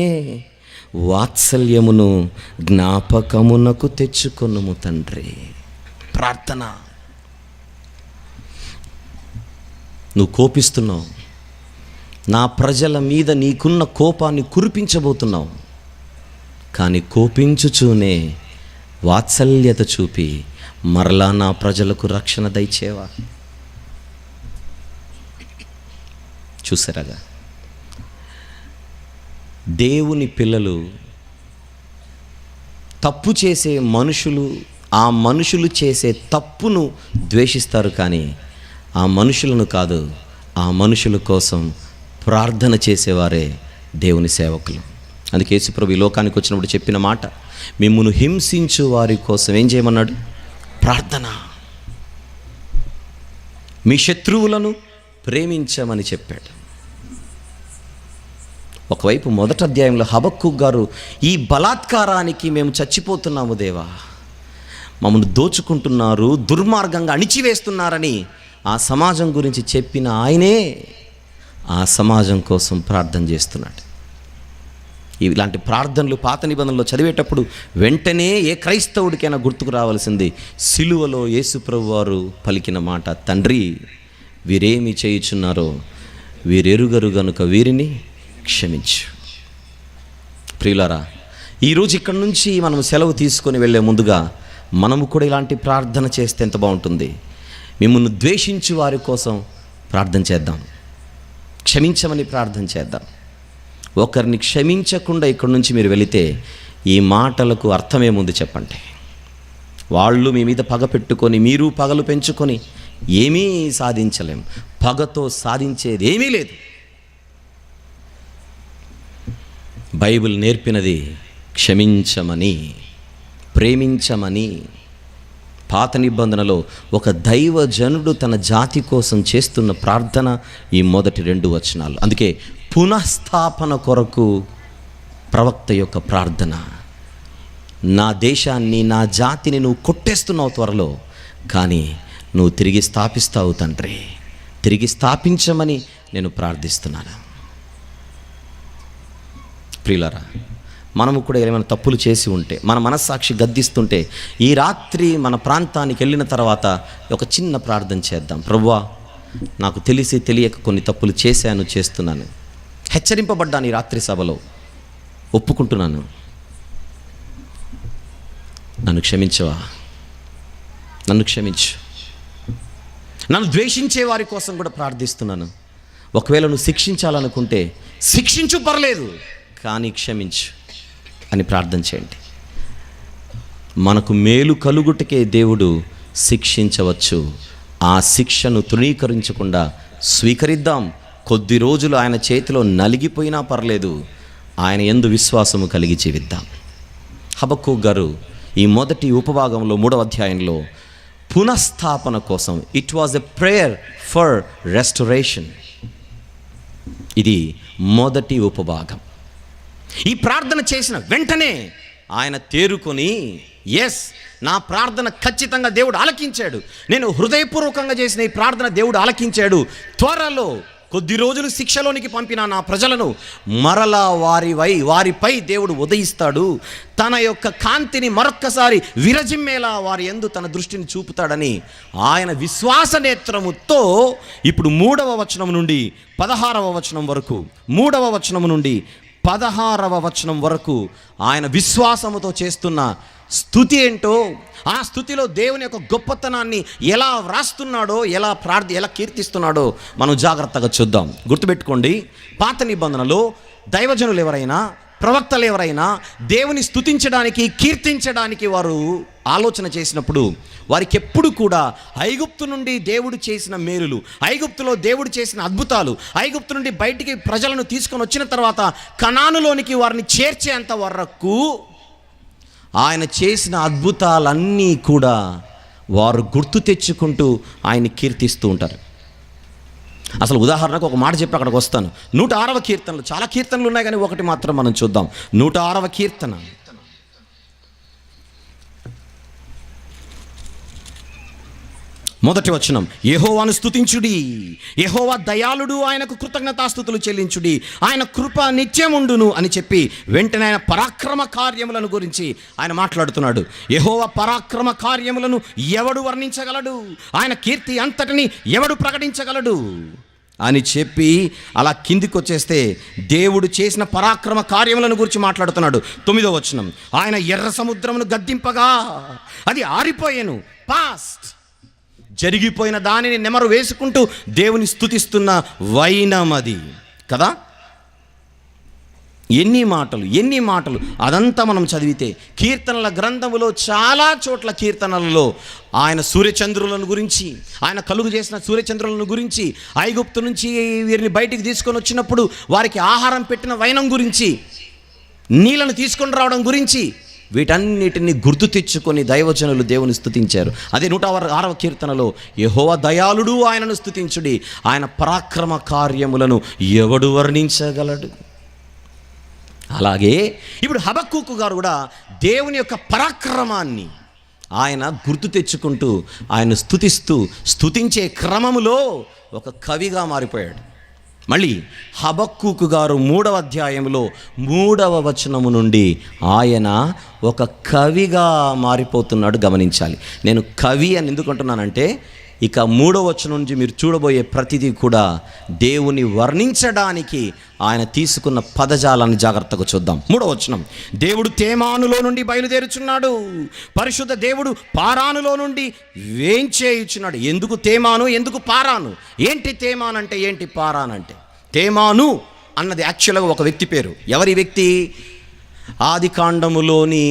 వాత్సల్యమును జ్ఞాపకమునకు తెచ్చుకొనుము తండ్రి. ప్రార్థన. నువ్వు కోపిస్తున్నావు, నా ప్రజల మీద నీకున్న కోపాన్ని కురిపించబోతున్నావు. కానీ కోపించుచూనే వాత్సల్యత చూపి మరలా నా ప్రజలకు రక్షణ దయచేవా. చూసారాగా, దేవుని పిల్లలు తప్పు చేసే మనుషులు, ఆ మనుషులు చేసే తప్పును ద్వేషిస్తారు, కానీ ఆ మనుషులను కాదు, ఆ మనుషుల కోసం ప్రార్థన చేసేవారే దేవుని సేవకులు. అందుకే యేసుప్రభు ఈ లోకానికి వచ్చినప్పుడు చెప్పిన మాట, మిమ్మును హింసించు వారి కోసం ఏం చేయమన్నాడు? ప్రార్థన. మీ శత్రువులను ప్రేమించమని చెప్పాడు. ఒకవైపు 1వ అధ్యాయంలో హబక్కూకు గారు, ఈ బలాత్కారానికి మేము చచ్చిపోతున్నాము దేవా, మమ్మల్ని దోచుకుంటున్నారు, దుర్మార్గంగా అణిచివేస్తున్నారని ఆ సమాజం గురించి చెప్పిన ఆయనే ఆ సమాజం కోసం ప్రార్థన చేస్తున్నాడు. ఇలాంటి ప్రార్థనలు పాత నిబంధనలో చదివేటప్పుడు వెంటనే ఏ క్రైస్తవుడికైనా గుర్తుకు రావాల్సింది సిలువలో యేసుప్రభు వారు పలికిన మాట, తండ్రి వీరేమి చేయుచున్నారో వీరెరుగరు గనుక వీరిని క్షమించు. ప్రియులారా, ఈరోజు ఇక్కడి నుంచి మనం సెలవు తీసుకొని వెళ్ళే ముందుగా మనము కూడా ఇలాంటి ప్రార్థన చేస్తే ఎంత బాగుంటుంది. మిమ్మల్ని ద్వేషించు వారి కోసం ప్రార్థన చేద్దాం, క్షమించమని ప్రార్థన చేద్దాం. ఒకరిని క్షమించకుండా ఇక్కడి నుంచి మీరు వెళితే ఈ మాటలకు అర్థమేముంది చెప్పండి? వాళ్ళు మీ మీద పగ పెట్టుకొని మీరు పగలు పెంచుకొని ఏమీ సాధించలేం. పగతో సాధించేది ఏమీ లేదు. బైబిల్ నేర్పినది క్షమించమని, ప్రేమించమని. పాత నిబంధనలో ఒక దైవజనుడు తన జాతి కోసం చేస్తున్న ప్రార్థన ఈ మొదటి 2 వచనాలు. అందుకే పునఃస్థాపన కొరకు ప్రవక్త యొక్క ప్రార్థన. నా దేశాన్ని, నా జాతిని నువ్వు కొట్టేస్తున్నావు త్వరలో, కానీ నువ్వు తిరిగి స్థాపిస్తావు తండ్రి, తిరిగి స్థాపించమని నేను ప్రార్థిస్తున్నాను. ప్రియులారా, మనము కూడా ఏమైనా తప్పులు చేసి ఉంటే, మన మనస్సాక్షి గద్దిస్తుంటే, ఈ రాత్రి మన ప్రాంతానికి వెళ్ళిన తర్వాత ఒక చిన్న ప్రార్థన చేద్దాం. ప్రభువా, నాకు తెలిసి తెలియక కొన్ని తప్పులు చేస్తున్నాను, హెచ్చరింపబడ్డాను ఈ రాత్రి సభలో, ఒప్పుకుంటున్నాను, నన్ను క్షమించవా, నన్ను క్షమించు. నన్ను ద్వేషించే వారి కోసం కూడా ప్రార్థిస్తున్నాను. ఒకవేళ నువ్వు శిక్షించాలనుకుంటే శిక్షించు, పర్లేదు, కానీ క్షమించు అని ప్రార్థన చేయండి. మనకు మేలు కలుగుటకే దేవుడు శిక్షించవచ్చు. ఆ శిక్షను తృణీకరించకుండా స్వీకరిద్దాం. కొద్ది రోజులు ఆయన చేతిలో నలిగిపోయినా పర్లేదు, ఆయన యందు విశ్వాసము కలిగి జీవిద్దాం. హబక్కూకు గారు ఈ మొదటి ఉపభాగంలో 3వ అధ్యాయంలో పునఃస్థాపన కోసం, it was a prayer for restoration. ఇది మొదటి ఉపభాగం. ఈ ప్రార్థన చేసిన వెంటనే ఆయన తేరుకొని, ఎస్, నా ప్రార్థన ఖచ్చితంగా దేవుడు ఆలకించాడు, నేను హృదయపూర్వకంగా చేసిన ఈ ప్రార్థన దేవుడు ఆలకించాడు, త్వరలో కొద్ది రోజులు శిక్షలోనికి పంపిన నా ప్రజలను మరలా వారిపై దేవుడు ఉదయిస్తాడు, తన యొక్క కాంతిని మరొక్కసారి విరజిమ్మేలా వారి యందు తన దృష్టిని చూపుతాడని ఆయన విశ్వాస నేత్రముతో ఇప్పుడు 3వ వచనం నుండి 16వ వచనం వరకు, 3వ వచనం నుండి 16వ వచనం వరకు ఆయన విశ్వాసముతో చేస్తున్న స్తుతి ఏంటో, ఆ స్తుతిలో దేవుని యొక్క గొప్పతనాన్ని ఎలా వ్రాస్తున్నాడో, ఎలా కీర్తిస్తున్నాడో మనం జాగ్రత్తగా చూద్దాం. గుర్తుపెట్టుకోండి, పాత నిబంధనలో దైవజనులు ఎవరైనా, ప్రవక్తలు ఎవరైనా దేవుని స్తుతించడానికి, కీర్తించడానికి వారు ఆలోచన చేసినప్పుడు వారికి ఎప్పుడు కూడా ఐగుప్తు నుండి దేవుడు చేసిన మేలులు, ఐగుప్తులో దేవుడు చేసిన అద్భుతాలు, ఐగుప్తు నుండి బయటికి ప్రజలను తీసుకొని వచ్చిన తర్వాత కనానులోనికి వారిని చేర్చేంత వరకు ఆయన చేసిన అద్భుతాలన్నీ కూడా వారు గుర్తు తెచ్చుకుంటూ ఆయన్ని కీర్తిస్తూ ఉంటారు. అసలు ఉదాహరణకు ఒక మాట చెప్పి అక్కడికి వస్తాను. 106వ కీర్తనలు, చాలా కీర్తనలు ఉన్నాయి కానీ ఒకటి మాత్రం మనం చూద్దాం. 106వ కీర్తన, మొదటి వచనం, యెహోవాను స్తుతించుడి, యెహోవా దయాళుడు, ఆయనకు కృతజ్ఞతాస్తుతులు చెల్లించుడి, ఆయన కృప నిత్యముండును అని చెప్పి వెంటనే ఆయన పరాక్రమ కార్యములను గురించి ఆయన మాట్లాడుతున్నాడు. యెహోవా పరాక్రమ కార్యములను ఎవడు వర్ణించగలడు, ఆయన కీర్తి అంతటిని ఎవడు ప్రకటించగలడు అని చెప్పి అలా కిందికి వచ్చేస్తే దేవుడు చేసిన పరాక్రమ కార్యములను గురించి మాట్లాడుతున్నాడు. 9వ వచనం, ఆయన ఎర్ర సముద్రమును గద్దింపగా అది ఆరిపోయెను, పాస్ట్, జరిగిపోయిన దానిని నెమరు వేసుకుంటూ దేవుని స్తుతిస్తున్న వైనం అది కదా. ఎన్ని మాటలు అదంతా మనం చదివితే కీర్తనల గ్రంథములో చాలా చోట్ల కీర్తనలలో ఆయన సూర్యచంద్రులను గురించి, ఆయన కలుగు చేసిన సూర్యచంద్రులను గురించి, ఐగుప్తు నుంచి వీరిని బయటికి తీసుకొని వచ్చినప్పుడు వారికి ఆహారం పెట్టిన వైనం గురించి, నీళ్లను తీసుకొని రావడం గురించి, వీటన్నిటిని గుర్తు తెచ్చుకొని దైవజనులు దేవుని స్తుతించారు. అదే 106వ కీర్తనలో, యెహోవా దయాళుడు, ఆయనను స్తుతించుడి, ఆయన పరాక్రమ కార్యములను ఎవడు వర్ణించగలడు. అలాగే ఇప్పుడు హబక్కూకు గారు కూడా దేవుని యొక్క పరాక్రమాన్ని ఆయన గుర్తు తెచ్చుకుంటూ ఆయన స్తుతించే క్రమములో ఒక కవిగా మారిపోయాడు. మళ్ళీ హబక్కూకు గారు 3వ అధ్యాయంలో 3వ వచనము నుండి ఆయన ఒక కవిగా మారిపోతున్నాడు. గమనించాలి. నేను కవి అని ఎందుకు అంటున్నానంటే, ఇక 3వ వచనం నుంచి మీరు చూడబోయే ప్రతిదీ కూడా దేవుని వర్ణించడానికి ఆయన తీసుకున్న పదజాలాన్ని జాగ్రత్తగా చూద్దాం. 3వ వచనం, దేవుడు తేమానులో నుండి బయలుదేరుచున్నాడు, పరిశుద్ధ దేవుడు పారానులో నుండి వేంచేయుచున్నాడు. ఎందుకు తేమాను, ఎందుకు పారాను? ఏంటి తేమాను అంటే ఏంటి, పారాను అంటే? తేమాను అన్నది యాక్చువల్గా ఒక వ్యక్తి పేరు. ఎవరి వ్యక్తి? ఆది కాండములోని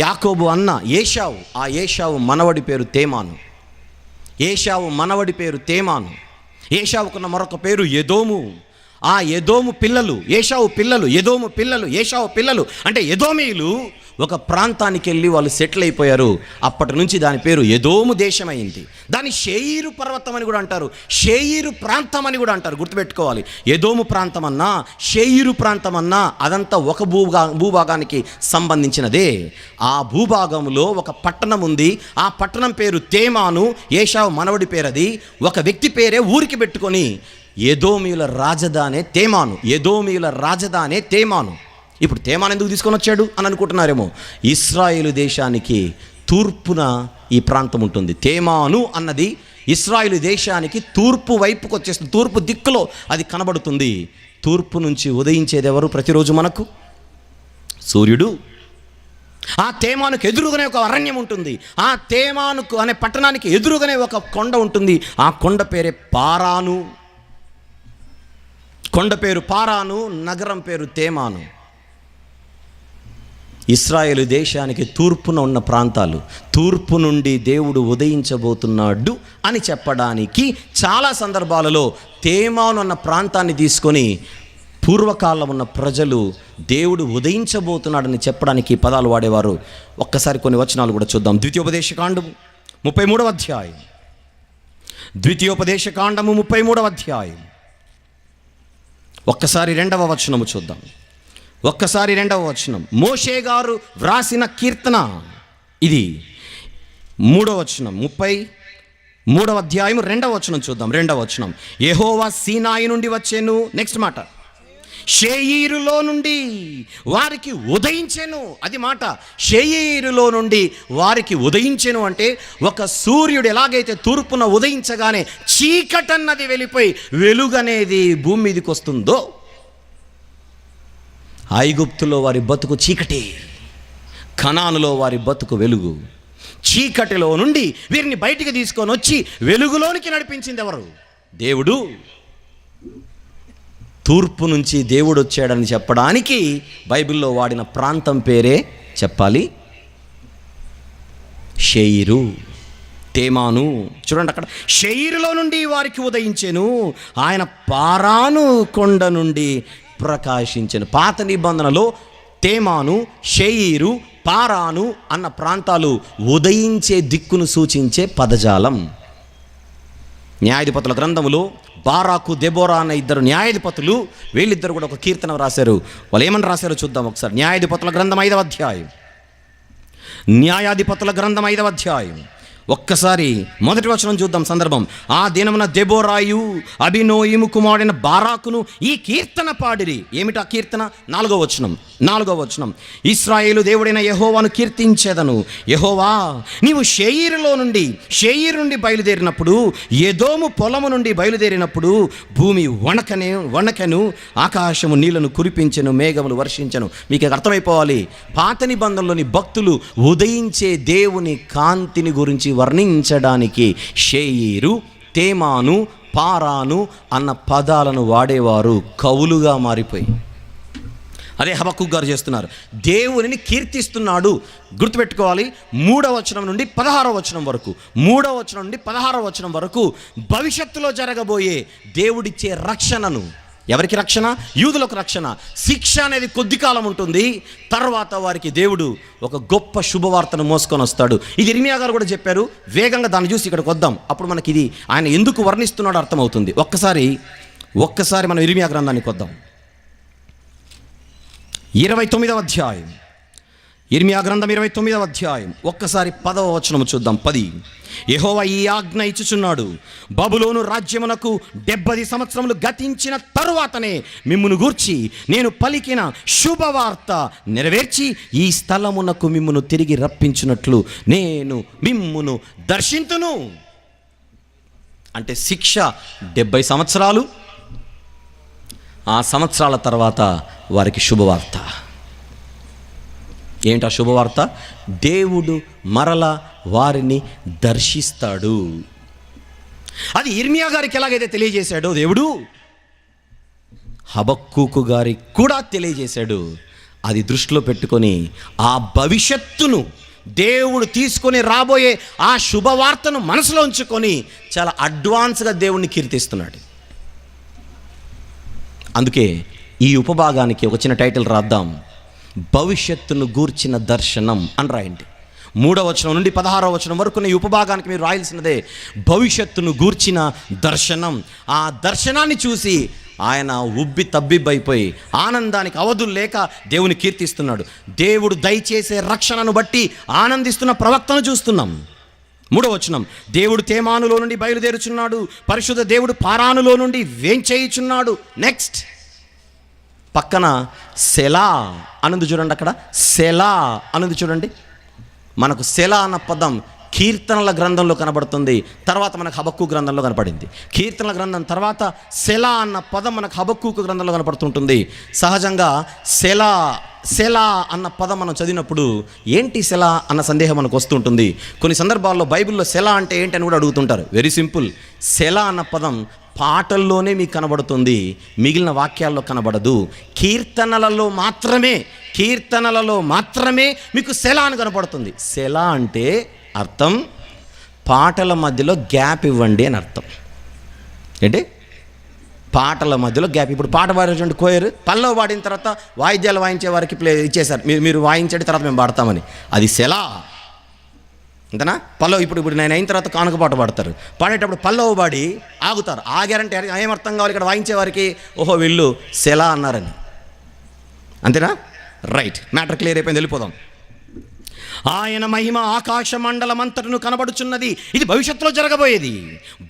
యాకోబు అన్న ఏశావు. ఆ ఏశావు మనవడి పేరు తేమాను. ఏశావు మనవడి పేరు తేమాను. ఏశావుకున్న మరొక పేరు ఎదోము. ఆ ఎదోము పిల్లలు ఏశావు పిల్లలు, ఎదోము పిల్లలు, ఏశావు పిల్లలు. అంటే ఎదోమీయులు ఒక ప్రాంతానికి వెళ్ళి వాళ్ళు సెటిల్ అయిపోయారు. అప్పటి నుంచి దాని పేరు ఎదోము దేశం అయింది. దాన్ని షేయీరు పర్వతం అని కూడా అంటారు, షేయీరు ప్రాంతం అని కూడా అంటారు. గుర్తుపెట్టుకోవాలి. ఎదోము ప్రాంతం అన్నా షేయీరు ప్రాంతం అన్నా అదంతా ఒక భూభాగానికి సంబంధించినదే. ఆ భూభాగంలో ఒక పట్టణం ఉంది. ఆ పట్టణం పేరు తేమాను. ఏశావు మనవడి పేరు అది. ఒక వ్యక్తి పేరే ఊరికి పెట్టుకొని ఎదోమీయుల రాజధానే తేమాను. ఎదోమీయుల రాజధానే తేమాను. ఇప్పుడు తేమాను ఎందుకు తీసుకొని వచ్చాడు అని అనుకుంటున్నారేమో. ఇశ్రాయేలు దేశానికి తూర్పున ఈ ప్రాంతం ఉంటుంది. తేమాను అన్నది ఇశ్రాయేలు దేశానికి తూర్పు వైపుకు వచ్చేస్తుంది. తూర్పు దిక్కులో అది కనబడుతుంది. తూర్పు నుంచి ఉదయించేది ఎవరు ప్రతిరోజు మనకు? సూర్యుడు. ఆ తేమానుకు ఎదురుగానే ఒక అరణ్యం ఉంటుంది. ఆ తేమానుకు అనే పట్టణానికి ఎదురుగానే ఒక కొండ ఉంటుంది. ఆ కొండ పేరే పారాను. కొండ పేరు పారాను, నగరం పేరు తేమాను. ఇశ్రాయేలు దేశానికి తూర్పున ఉన్న ప్రాంతాలు. తూర్పు నుండి దేవుడు ఉదయించబోతున్నాడు అని చెప్పడానికి చాలా సందర్భాలలో తేమాను అన్న ప్రాంతాన్ని తీసుకొని పూర్వకాలం ఉన్న ప్రజలు దేవుడు ఉదయించబోతున్నాడని చెప్పడానికి పదాలు వాడేవారు. ఒక్కసారి కొన్ని వచనాలు కూడా చూద్దాం. ద్వితీయోపదేశకాండము 33వ అధ్యాయం. ద్వితీయోపదేశకాండము 33వ అధ్యాయం. ఒక్కసారి 2వ వచనము చూద్దాం. ఒక్కసారి 2వ వచనం. మోషే గారు వ్రాసిన కీర్తన ఇది. 3వ వచనం 33వ అధ్యాయం 2వ వచనం చూద్దాం. 2వ వచనం. యెహోవా సీనాయి నుండి వచ్చెను. నెక్స్ట్ మాట, షేయీరులో నుండి వారికి ఉదయించెను. అది మాట. షేయీరులో నుండి వారికి ఉదయించెను అంటే ఒక సూర్యుడు ఎలాగైతే తూర్పున ఉదయించగానే చీకటన్నది వెళ్ళిపోయి వెలుగనేది భూమి మీదకి వస్తుందో, ఐగుప్తులో వారి బతుకు చీకటి, కనానులో వారి బతుకు వెలుగు. చీకటిలో నుండి వీరిని బయటికి తీసుకొని వచ్చి వెలుగులోనికి నడిపించింది ఎవరు? దేవుడు. తూర్పు నుంచి దేవుడు వచ్చాడని చెప్పడానికి బైబిల్లో వాడిన ప్రాంతం పేరే చెప్పాలి, షేయీరు, తేమాను. చూడండి అక్కడ, షేయీరులో నుండి వారికి ఉదయించెను, ఆయన పారాను కొండ నుండి ప్రకాశించెను. పాత నిబంధనలో తేమాను, షేయీరు, పారాను అన్న ప్రాంతాలు ఉదయించే దిక్కును సూచించే పదజాలం. న్యాయాధిపతుల గ్రంథములో బారాకు, దెబోరా అన్న 2 న్యాయాధిపతులు, వీళ్ళిద్దరు కూడా ఒక కీర్తన రాశారు. వాళ్ళు ఏమని రాశారో చూద్దాం ఒకసారి. న్యాయాధిపతుల గ్రంథం 5వ అధ్యాయం. న్యాయాధిపతుల గ్రంథం 5వ అధ్యాయం. ఒక్కసారి 1వ వచనం చూద్దాం సందర్భం. ఆ దినమున దెబోరాయు అబీనోయము కుమారుడైన బారాకును ఈ కీర్తన పాడిరి. ఏమిటా కీర్తన? 4వ వచనం. ఇశ్రాయేలు దేవుడైన యెహోవాను కీర్తించెదను. యెహోవా, నీవు షేయీరు నుండి బయలుదేరినప్పుడు, ఎదోము పొలము నుండి బయలుదేరినప్పుడు భూమి వణకెను, ఆకాశము నీళ్లను కురిపించెను, మేఘములు వర్షించెను. మీకు అర్థమైపోవాలి, పాత నిబంధనలోని భక్తులు ఉదయించే దేవుని కాంతిని గురించి వర్ణించడానికి షేయీరు, తేమాను, పారాను అన్న పదాలను వాడేవారు కవులుగా మారిపోయి. అదే హబక్కూకు గారు చేస్తున్నారు. దేవునిని కీర్తిస్తున్నాడు. గుర్తుపెట్టుకోవాలి, 3వ వచనం నుండి 16వ వచనం వరకు, 3వ వచనం నుండి 16వ వచనం వరకు భవిష్యత్తులో జరగబోయే దేవుడిచ్చే రక్షణను. ఎవరికి రక్షణ? యూదులకు రక్షణ. శిక్ష అనేది కొద్ది కాలం ఉంటుంది, తర్వాత వారికి దేవుడు ఒక గొప్ప శుభవార్తను మోసుకొని వస్తాడు. ఇది ఇర్మియా గారు కూడా చెప్పారు. వేగంగా దాన్ని చూసి ఇక్కడికి వద్దాం, అప్పుడు మనకి ఇది ఆయన ఎందుకు వర్ణిస్తున్నాడో అర్థమవుతుంది. ఒక్కసారి మనం ఇర్మియా గ్రంథానికి వద్దాం. 29వ అధ్యాయం. ఇర్మియా గ్రంథం 29వ అధ్యాయం ఒక్కసారి 10వ వచనము చూద్దాం. 10. యెహోవా ఈ ఆజ్ఞ ఇచ్చుచున్నాడు, బబులోను రాజ్యమునకు 70 సంవత్సరములు గతించిన తరువాతనే మిమ్మును గూర్చి నేను పలికిన శుభవార్త నెరవేర్చి ఈ స్థలమునకు మిమ్మును తిరిగి రప్పించినట్లు నేను మిమ్మును దర్శింతును. అంటే శిక్ష 70 సంవత్సరాలు, ఆ సంవత్సరాల తర్వాత వారికి శుభవార్త. ఏంటా శుభవార్త? దేవుడు మరల వారిని దర్శిస్తాడు. అది ఇర్మియా గారికి ఎలాగైతే తెలియజేశాడో దేవుడు, హబక్కూకు గారికి కూడా తెలియజేశాడు. అది దృష్టిలో పెట్టుకొని ఆ భవిష్యత్తును దేవుడు తీసుకొని రాబోయే ఆ శుభవార్తను మనసులో ఉంచుకొని చాలా అడ్వాన్స్గా దేవుణ్ణి కీర్తిస్తున్నాడు. అందుకే ఈ ఉపభాగానికి ఒక చిన్న టైటిల్ రాద్దాం, భవిష్యత్తును గూర్చిన దర్శనం అని రాయండి. 3వ వచనం నుండి 16వ వచనం వరకు ఈ ఉపభాగానికి మీరు రాయాల్సినదే భవిష్యత్తును గూర్చిన దర్శనం. ఆ దర్శనాన్ని చూసి ఆయన ఉబ్బి తబ్బిబ్బైపోయి ఆనందానికి అవధులు లేక దేవుని కీర్తిస్తున్నాడు. దేవుడు దయచేసే రక్షణను బట్టి ఆనందిస్తున్న ప్రవక్తను చూస్తున్నాం. 3వ వచనం, దేవుడు తేమానులో నుండి బయలుదేరుచున్నాడు, పరిశుద్ధ దేవుడు పారానులో నుండి వేంచేయుచున్నాడు. నెక్స్ట్ పక్కన సెలా అనుంది చూడండి, అక్కడ సెలా అనుంది చూడండి. మనకు సెలా అన్న పదం కీర్తనల గ్రంథంలో కనబడుతుంది, తర్వాత మనకు హబక్కూకు గ్రంథంలో కనపడింది. కీర్తనల గ్రంథం తర్వాత సెలా అన్న పదం మనకు హబక్కూకు గ్రంథంలో కనపడుతుంటుంది. సహజంగా సెలా అన్న పదం మనం చదివినప్పుడు ఏంటి సెలా అన్న సందేహం మనకు వస్తుంటుంది. కొన్ని సందర్భాల్లో బైబిల్లో సెలా అంటే ఏంటి అని కూడా అడుగుతుంటారు. వెరీ సింపుల్, సెలా అన్న పదం పాటల్లోనే మీకు కనబడుతుంది, మిగిలిన వాక్యాల్లో కనబడదు. కీర్తనలలో మాత్రమే మీకు సెలా అని కనపడుతుంది. సెలా అంటే అర్థం పాటల మధ్యలో గ్యాప్ ఇవ్వండి అని అర్థం. ఏంటి? పాటల మధ్యలో గ్యాప్. ఇప్పుడు పాట పాడేటువంటి కోయరు పల్లవ పాడిన తర్వాత వాయిద్యాలు వాయించే వారికి ఇచ్చేశారు, మీరు వాయించండి తర్వాత మేము పాడతామని, అది సెలా. అంతేనా? పల్లవ ఇప్పుడు నేను అయిన తర్వాత కానుక పాట పాడతారు, పాడేటప్పుడు పల్లవ పాడి ఆగుతారు. ఆగారంటే ఏమర్థం కావాలి ఇక్కడ వాయించే వారికి? ఓహో వీళ్ళు సెలా అన్నారని. అంతేనా? రైట్, మ్యాటర్ క్లియర్ అయిపోయింది, వెళ్ళిపోదాం. ఆయన మహిమ ఆకాశ మండలం అంతటను కనబడుచున్నది, ఇది భవిష్యత్తులో జరగబోయేది.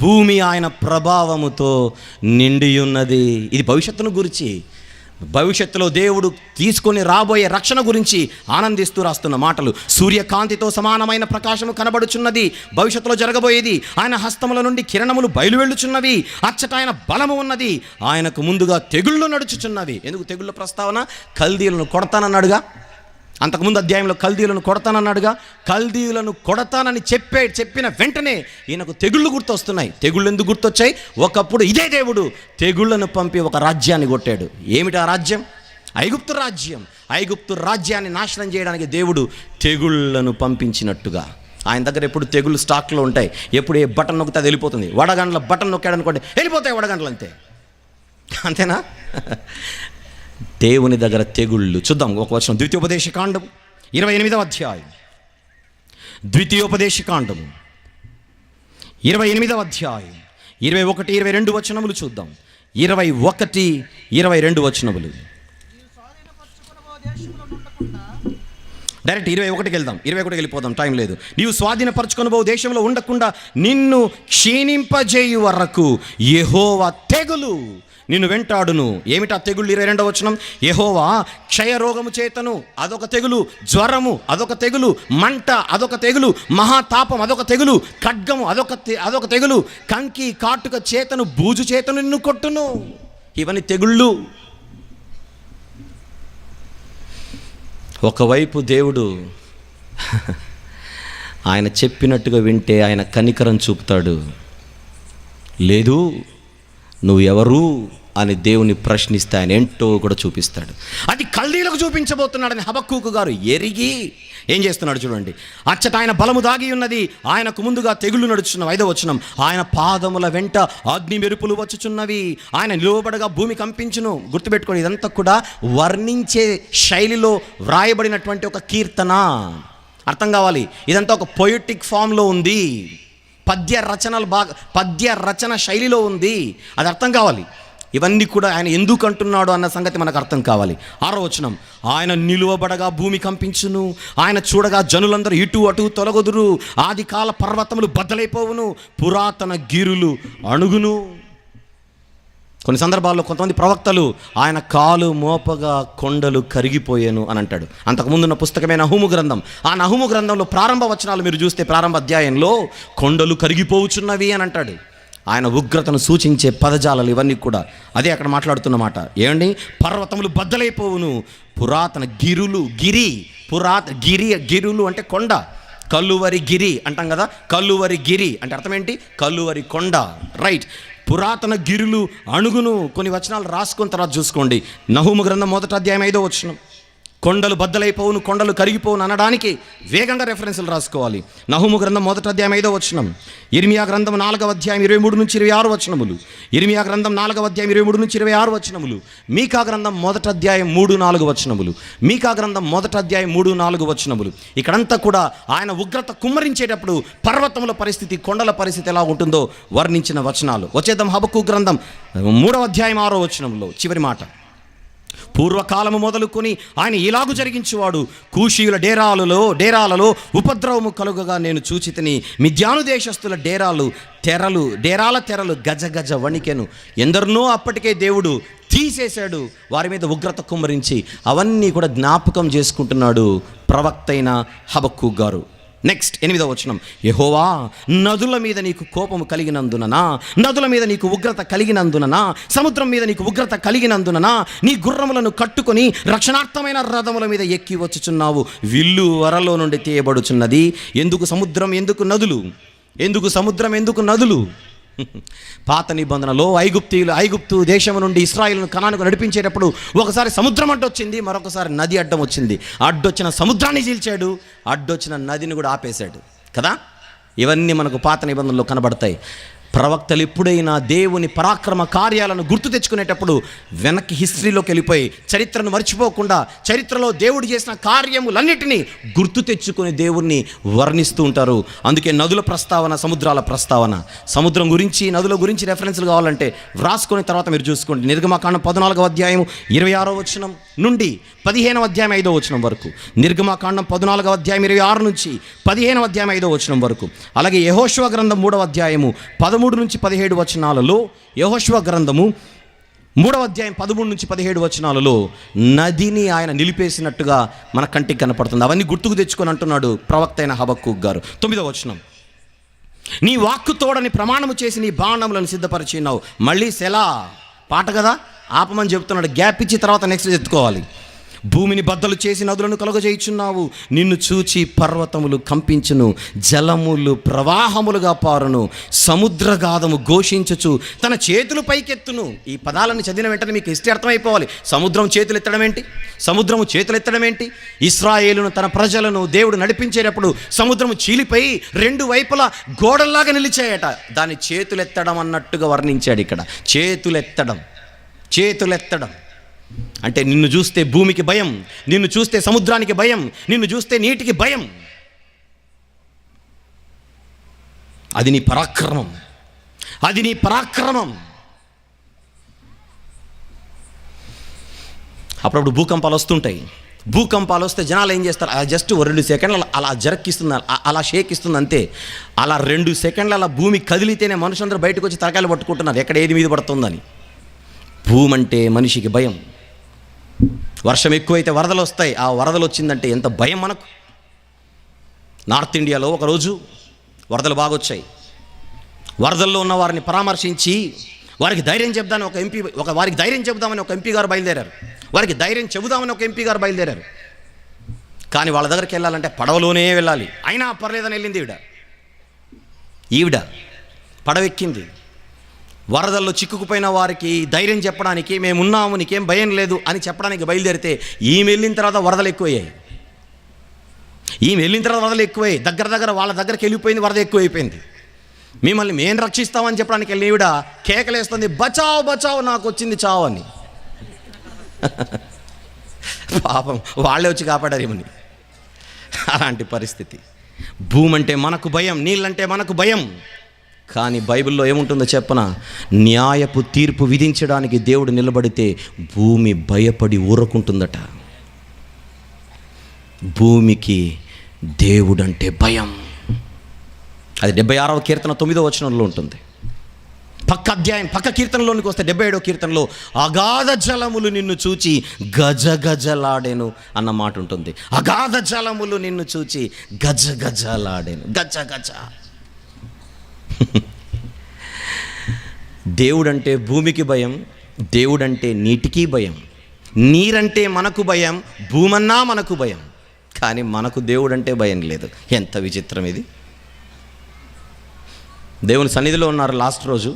భూమి ఆయన ప్రభావముతో నిండి ఉన్నది. ఇది భవిష్యత్తును గురించి, భవిష్యత్తులో దేవుడు తీసుకొని రాబోయే రక్షణ గురించి ఆనందిస్తూ రాస్తున్న మాటలు. సూర్యకాంతితో సమానమైన ప్రకాశము కనబడుచున్నది, భవిష్యత్తులో జరగబోయేది. ఆయన హస్తముల నుండి కిరణములు బయలువెళ్ళుచున్నవి, అచ్చట ఆయన బలము ఉన్నది, ఆయనకు ముందుగా తెగుళ్ళు నడుచుచున్నవి. ఎందుకు తెగుళ్ళ ప్రస్తావన? కల్దీలను కొడతానన్నాడుగా, అంతకుముందు అధ్యాయంలో కల్దీలను కొడతానన్నాడుగా. కల్దీలను కొడతానని చెప్పిన వెంటనే ఈయనకు తెగుళ్ళు గుర్తొస్తున్నాయి. తెగుళ్ళు ఎందుకు గుర్తొచ్చాయి? ఒకప్పుడు ఇదే దేవుడు తెగుళ్లను పంపి ఒక రాజ్యాన్ని కొట్టాడు. ఏమిటి ఆ రాజ్యం? ఐగుప్తు రాజ్యం. ఐగుప్తు రాజ్యాన్ని నాశనం చేయడానికి దేవుడు తెగుళ్లను పంపించినట్టుగా. ఆయన దగ్గర ఎప్పుడు తెగుళ్ళు స్టాక్లో ఉంటాయి. ఎప్పుడు ఏ బటన్ నొక్కితే అది వెళ్ళిపోతుంది. వడగండ్ల బటన్ నొక్కాడు అనుకోండి, వెళ్ళిపోతాయి వడగండ్లు, అంతే. అంతేనా? దేవుని దగ్గర తెగుళ్ళు. చూద్దాం ఒక వచనం, ద్వితీయోపదేశకాండం 28వ అధ్యాయం. ద్వితీయోపదేశకాండం 28వ అధ్యాయం 21, 22 వచనములు చూద్దాం. 21, 22 వచనములు. డైరెక్ట్ 21కి వెళ్దాం. 21కి వెళ్ళిపోదాం, టైం లేదు. నీవు స్వాధీనపరచుకొనబో దేశంలో ఉండకుండా నిన్ను క్షీణింపజేయు వరకు యెహోవా తెగులు నిన్ను వెంటాడును. ఏమిటా తెగుళ్ళు? 22వ వచనం, యెహోవా క్షయరోగము చేతను అదొక తెగులు, జ్వరము అదొక తెగులు, మంట అదొక తెగులు, మహాతాపం అదొక తెగులు, ఖడ్గము అదొక తెగులు, కంకి కాటుక చేతను బూజు చేతను నిన్ను కొట్టును. ఇవన్నీ తెగుళ్ళు. ఒకవైపు దేవుడు ఆయన చెప్పినట్టుగా వింటే ఆయన కనికరం చూపుతాడు. లేదు నువ్వు ఎవరు అని దేవుని ప్రశ్నిస్తే ఆయన ఏంటో కూడా చూపిస్తాడు. అది కల్దీలకు చూపించబోతున్నాడని హబక్కూకు గారు ఎరిగి ఏం చేస్తున్నాడు చూడండి. అచ్చట ఆయన బలము దాగి ఉన్నది, ఆయనకు ముందుగా తెగుళ్ళు నడుచున్న. 5వ వచనం, ఆయన పాదముల వెంట అగ్ని మెరుపులు వచ్చుచున్నవి, ఆయన నిలువబడగా భూమి కంపించును. గుర్తుపెట్టుకోండి, ఇదంతా కూడా వర్ణించే శైలిలో వ్రాయబడినటువంటి ఒక కీర్తన. అర్థం కావాలి, ఇదంతా ఒక పొయిటిక్ ఫామ్లో ఉంది, పద్య రచన శైలిలో ఉంది. అది అర్థం కావాలి. ఇవన్నీ కూడా ఆయన ఎందుకు అంటున్నాడు అన్న సంగతి మనకు అర్థం కావాలి. 6వ వచనం, ఆయన నిలువబడగా భూమి కంపించును, ఆయన చూడగా జనులందరూ ఇటు అటు తొలగొదురు, ఆది కాల పర్వతములు బద్దలైపోవును, పురాతన గిరులు అణుగును. కొన్ని సందర్భాల్లో కొంతమంది ప్రవక్తలు ఆయన కాలు మోపగా కొండలు కరిగిపోయాను అని అంటాడు. అంతకుముందున్న పుస్తకమే నహూము గ్రంథం. ఆ నహూము గ్రంథంలో ప్రారంభ వచనాలు మీరు చూస్తే ప్రారంభ అధ్యాయంలో కొండలు కరిగిపోవచ్చున్నవి అని అంటాడు. ఆయన ఉగ్రతను సూచించే పదజాలాలు ఇవన్నీ కూడా అదే అక్కడ మాట్లాడుతున్నమాట. ఏమండి, పర్వతములు బద్దలైపోవును, పురాతన గిరులు, గిరులు అంటే కొండ, కల్లువరి గిరి అంటాం కదా, కల్లువరి గిరి అంటే అర్థం ఏంటి? కల్లువరి కొండ, రైట్. పురాతన గిరులు అణుగును. కొన్ని వచనాలు రాసుకున్న తర్వాత చూసుకోండి. నహూము గ్రంథం 1వ అధ్యాయం 5వ వచనం, కొండలు బద్దలైపోవును, కొండలు కరిగిపోవును అనడానికి వేగంగా రెఫరెన్సులు రాసుకోవాలి. నహూము గ్రంథం 1వ అధ్యాయం 5వ వచనం, ఇర్మియా గ్రంథం 4వ అధ్యాయం 23 నుంచి 26 వచనములు, ఇర్మియా గ్రంథం 4వ అధ్యాయం 23 నుంచి 26 వచనములు, మీకా గ్రంథం 1వ అధ్యాయం 3-4 వచనములు, మీకా గ్రంథం 1వ అధ్యాయం 3-4 వచనములు. ఇక్కడంతా కూడా ఆయన ఉగ్రత కుమ్మరించేటప్పుడు పర్వతముల పరిస్థితి, కొండల పరిస్థితి ఎలా ఉంటుందో వర్ణించిన వచనాలు. వచ్చేద్దాం హబక్కూకు గ్రంథం 3వ అధ్యాయం 6వ వచనంలో చివరి మాట, పూర్వకాలము మొదలుకొని ఆయన ఇలాగు జరిగించేవాడు, కూషీయుల డేరాలలో ఉపద్రవము కలుగగా నేను చూచితిని, మిద్యాను దేశస్థుల డేరాల తెరలు గజ వణికెను. ఎందరినో అప్పటికే దేవుడు తీసేశాడు, వారి మీద ఉగ్రత కుమ్మరించి. అవన్నీ కూడా జ్ఞాపకం చేసుకుంటున్నాడు ప్రవక్త అయిన హబక్కూకు గారు. నెక్స్ట్ 8వ వచనం, యెహోవా నదుల మీద నీకు కోపము కలిగినందుననా, నదుల మీద నీకు ఉగ్రత కలిగినందుననా, సముద్రం మీద నీకు ఉగ్రత కలిగినందుననా, నీ గుర్రములను కట్టుకొని రక్షణార్థమైన రథముల మీద ఎక్కి వచ్చుచున్నావు, విల్లు వరలో నుండి తీయబడుచున్నది. ఎందుకు సముద్రం, ఎందుకు నదులు, ఎందుకు సముద్రం, ఎందుకు నదులు? పాత నిబంధనలో ఐగుప్తు దేశం నుండి ఇశ్రాయేలును కనానుకు నడిపించేటప్పుడు ఒకసారి సముద్రం అడ్డొచ్చింది, మరొకసారి నది అడ్డం వచ్చింది. అడ్డొచ్చిన సముద్రాన్ని చీల్చాడు, అడ్డొచ్చిన నదిని కూడా ఆపేశాడు కదా. ఇవన్నీ మనకు పాత నిబంధనలో కనబడతాయి. ప్రవక్తలు ఎప్పుడైనా దేవుని పరాక్రమ కార్యాలను గుర్తు తెచ్చుకునేటప్పుడు వెనక్కి హిస్టరీలోకి వెళ్ళిపోయి చరిత్రను మర్చిపోకుండా చరిత్రలో దేవుడు చేసిన కార్యములన్నిటినీ గుర్తు తెచ్చుకొని దేవుణ్ణి వర్ణిస్తూ ఉంటారు. అందుకే నదుల ప్రస్తావన, సముద్రాల ప్రస్తావన, సముద్రం గురించి, నదుల గురించి రెఫరెన్స్లు కావాలంటే వ్రాసుకుని తర్వాత మీరు చూసుకోండి. నిర్గమకాండం 14వ అధ్యాయం 26వ వచనం నుండి 15వ అధ్యాయం 5వ వచనం వరకు, నిర్గమకాండం 14వ అధ్యాయం 26 నుంచి 15వ అధ్యాయం 5వ వచనం వరకు, అలాగే యెహోషువ గ్రంథం 3వ అధ్యాయము 13 నుంచి 17 వచనాలలో, యెహోషువ గ్రంథము 3వ అధ్యాయం 13 నుంచి 17 వచనాలలో నదిని ఆయన నిలిపేసినట్టుగా మన కంటికి కనపడుతుంది. అవన్నీ గుర్తుకు తెచ్చుకొని అంటున్నాడు ప్రవక్త అయిన హబక్కూకు గారు. 9వ వచనం, నీ వాక్కు తోడని ప్రమాణము చేసి నీ బాణములను సిద్ధపరిచినావు. మళ్ళీ సెలా పాట కదా, ఆపమని చెప్తున్నాడు. గ్యాప్ ఇచ్చి తర్వాత నెక్స్ట్ ఎత్తుకోవాలి. భూమిని బద్దలు చేసి నదులను కలుగజేయుచున్నావు, నిన్ను చూచి పర్వతములు కంపించును, జలములు ప్రవాహములుగా పారును, సముద్రగాధము ఘోషించుచు తన చేతులు పైకెత్తును. ఈ పదాలను చదివిన వెంటనే మీకు హిస్టరీ అర్థమైపోవాలి. సముద్రము చేతులు ఎత్తడం ఏంటి? సముద్రము చేతులు ఎత్తడం ఏంటి? ఇశ్రాయేలును, తన ప్రజలను దేవుడు నడిపించేటప్పుడు సముద్రము చీలిపోయి 2 వైపులా గోడల్లాగా నిలిచాయట. దాన్ని చేతులెత్తడం అన్నట్టుగా వర్ణించాడు ఇక్కడ. చేతులెత్తడం అంటే నిన్ను చూస్తే భూమికి భయం, నిన్ను చూస్తే సముద్రానికి భయం, నిన్ను చూస్తే నీటికి భయం. అది నీ పరాక్రమం, అది నీ పరాక్రమం. అప్పుడప్పుడు భూకంపాలు వస్తుంటాయి. భూకంపాలు వస్తే జనాలు ఏం చేస్తారు? జస్ట్ 2 సెకండ్లు అలా జరక్కిస్తుంది, అలా షేక్ ఇస్తుంది అంతే. అలా 2 సెకండ్లు అలా భూమి కదిలితేనే మనుషులందరూ బయటకు వచ్చి తలకాయలు పట్టుకుంటున్నారు ఎక్కడ ఏది మీద పడుతుందని. భూమి అంటే మనిషికి భయం. వర్షం ఎక్కువైతే వరదలు వస్తాయి. ఆ వరదలు వచ్చిందంటే ఎంత భయం మనకు. నార్త్ ఇండియాలో ఒకరోజు వరదలు బాగా వచ్చాయి. వరదల్లో ఉన్న వారిని పరామర్శించి వారికి ధైర్యం చెప్దామని ఒక ఎంపీ గారు బయలుదేరారు. కానీ వాళ్ళ దగ్గరికి వెళ్ళాలంటే పడవలోనే వెళ్ళాలి. అయినా పర్లేదని వెళ్ళింది ఈవిడ పడవెక్కింది. వరదల్లో చిక్కుకుపోయిన వారికి ధైర్యం చెప్పడానికి, మేమున్నాము, నీకేం భయం లేదు అని చెప్పడానికి బయలుదేరితే ఈమె వెళ్ళిన తర్వాత వరదలు ఎక్కువయ్యాయి. దగ్గర వాళ్ళ దగ్గరికి వెళ్ళిపోయింది, వరద ఎక్కువైపోయింది. మిమ్మల్ని మేము రక్షిస్తామని చెప్పడానికి వెళ్ళి ఈవిడ కేకలేస్తుంది, బచావ్ బచావ్, నాకు వచ్చింది చావు అని. పాపం వాళ్ళే వచ్చి కాపాడారు ఏమని. అలాంటి పరిస్థితి. భూమి అంటే మనకు భయం, నీళ్ళంటే మనకు భయం. కానీ బైబిల్లో ఏముంటుందో చెప్పనా, న్యాయపు తీర్పు విధించడానికి దేవుడు నిలబడితే భూమి భయపడి ఊరకుంటుందట. భూమికి దేవుడంటే భయం. అది 76వ కీర్తన 9వ వచనంలో ఉంటుంది. పక్క కీర్తనలోనికి వస్తే 77వ కీర్తనలో అగాధ జలములు నిన్ను చూచి గజగజలాడేను అన్న మాట ఉంటుంది. అగాధ జలములు నిన్ను చూచి గజగజలాడేను. గజగజ. దేవుడంటే భూమికి భయం, దేవుడంటే నీటికి భయం. నీరంటే మనకు భయం, భూమన్నా మనకు భయం. కానీ మనకు దేవుడంటే భయం లేదు. ఎంత విచిత్రం ఇది. దేవుని సన్నిధిలో ఉన్నారు. లాస్ట్ రోజు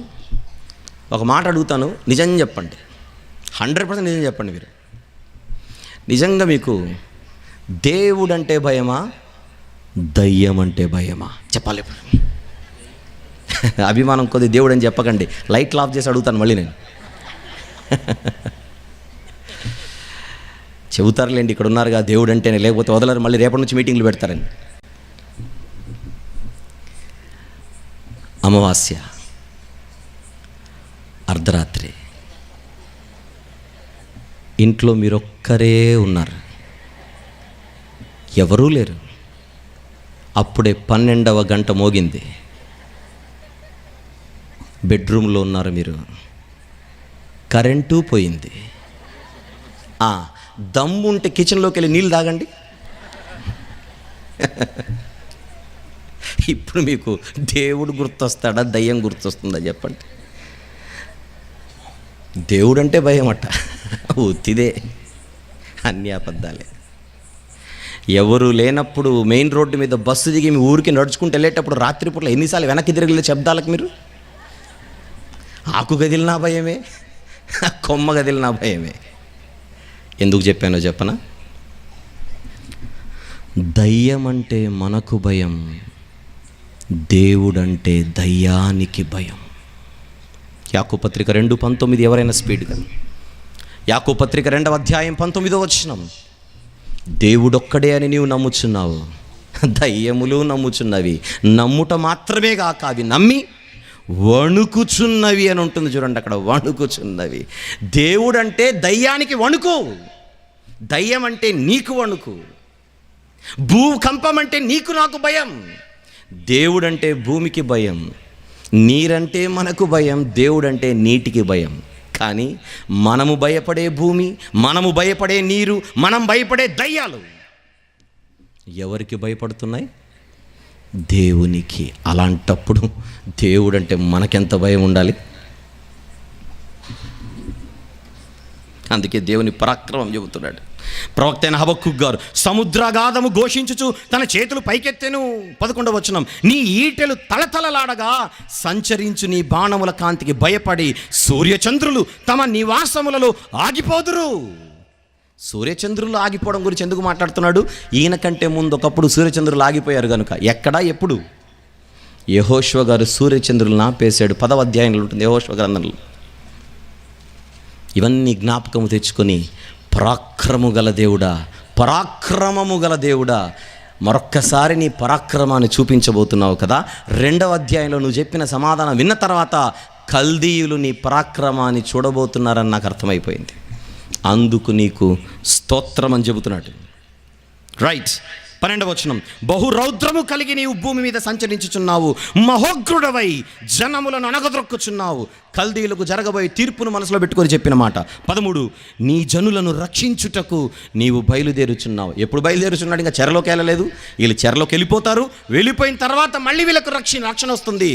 ఒక మాట అడుగుతాను, నిజం చెప్పండి. 100% నిజం చెప్పండి. మీరు నిజంగా మీకు దేవుడంటే భయమా, దయ్యం అంటే భయమా? చెప్పాలి. అభిమానం కొద్ది దేవుడు అని చెప్పకండి. లైట్లు ఆఫ్ చేసి అడుగుతాను మళ్ళీ నేను. చెబుతారులేండి, ఇక్కడ ఉన్నారుగా దేవుడు అంటేనే, లేకపోతే వదలరు, మళ్ళీ రేపటి నుంచి మీటింగ్లు పెడతారని. అమావాస్య, అర్ధరాత్రి, ఇంట్లో మీరొక్కరే ఉన్నారు, ఎవరూ లేరు. అప్పుడే 12వ గంట మోగింది. బెడ్రూమ్లో ఉన్నారు మీరు, కరెంటు పోయింది. దమ్ముంటే కిచెన్లోకి వెళ్ళి నీళ్ళు తాగండి. ఇప్పుడు మీకు దేవుడు గుర్తొస్తాడా, దయ్యం గుర్తొస్తుందా చెప్పండి? దేవుడు అంటే భయం అట్ట, ఉత్తిదే, అన్ని అబద్ధాలే. ఎవరు లేనప్పుడు మెయిన్ రోడ్డు మీద బస్సు దిగి మీ ఊరికి నడుచుకుంటూ వెళ్ళేటప్పుడు రాత్రిపూట్ల ఎన్నిసార్లు వెనక్కి తిరగలే శబ్దాలకు మీరు? ఆకు గదిలినా భయమే, కొమ్మ గదిలినా భయమే. ఎందుకు చెప్పానో చెప్పనా? దయ్యం అంటే మనకు భయం, దేవుడంటే దయ్యానికి భయం. యాకోబు పత్రిక 2:19. ఎవరైనా స్పీడ్గా యాకోబు పత్రిక 2వ అధ్యాయం 19వ వచనం. దేవుడొక్కడే అని నీవు నమ్ముచున్నావు, దయ్యములు నమ్ముచున్నవి, నమ్ముట మాత్రమే కాక అవి నమ్మి వణుకుచున్నవి అని ఉంటుంది చూడండి. అక్కడ వణుకుచున్నవి. దేవుడంటే దయ్యానికి వణుకు, దయ్యం అంటే నీకు వణుకు, భూకంపం అంటే నీకు నాకు భయం. దేవుడంటే భూమికి భయం, నీరంటే మనకు భయం, దేవుడంటే నీటికి భయం. కానీ మనము భయపడే భూమి, మనము భయపడే నీరు, మనం భయపడే దయ్యాలు ఎవరికి భయపడుతున్నాయి? దేవునికి. అలాంటప్పుడు దేవుడంటే మనకెంత భయం ఉండాలి? అందుకే దేవుని పరాక్రమం చెబుతున్నాడు ప్రవక్త అయిన హబక్కూకు గారు. సముద్రాగాధము ఘోషించుచు తన చేతులు పైకెత్తెను. 11వ వచనం. నీ ఈటెలు తలతలలాడగా సంచరించు నీ బాణముల కాంతికి భయపడి సూర్యచంద్రులు తమ నివాసములలో ఆగిపోదురు. సూర్యచంద్రులు ఆగిపోవడం గురించి ఎందుకు మాట్లాడుతున్నాడు? ఈయన కంటే ముందు ఒకప్పుడు సూర్యచంద్రులు ఆగిపోయారు కనుక. ఎక్కడా, ఎప్పుడు? యెహోషువ గారు సూర్యచంద్రులను ఆపేశాడు. 10వ అధ్యాయంలో ఉంటుంది యెహోషువ గ్రంథంలో. ఇవన్నీ జ్ఞాపకము తెచ్చుకొని పరాక్రమము గల దేవుడా, పరాక్రమము గల దేవుడా, మరొక్కసారి నీ పరాక్రమాన్ని చూపించబోతున్నావు కదా. 2వ అధ్యాయంలో నువ్వు చెప్పిన సమాధానం విన్న తర్వాత కల్దీయులు నీ పరాక్రమాన్ని చూడబోతున్నారని నాకు అర్థమైపోయింది. అందుకు నీకు స్తోత్రం అని చెబుతున్నాడు. రైట్. 12వ వచనం. బహురౌద్రము కలిగి నీవు భూమి మీద సంచరించుచున్నావు, మహోగ్రుడవై జనములను అణగద్రొక్కుచున్నావు. కల్దీయులకు జరగబోయే తీర్పును మనసులో పెట్టుకొని చెప్పిన మాట. 13. నీ జనులను రక్షించుటకు నీవు బయలుదేరుచున్నావు. ఎప్పుడు బయలుదేరుచున్నాడు? ఇంకా చెరలోకి వెళ్ళలేదు. వీళ్ళు చెరలోకి వెళ్ళిపోతారు. వెళ్ళిపోయిన తర్వాత మళ్ళీ వీళ్ళకు రక్షణ వస్తుంది.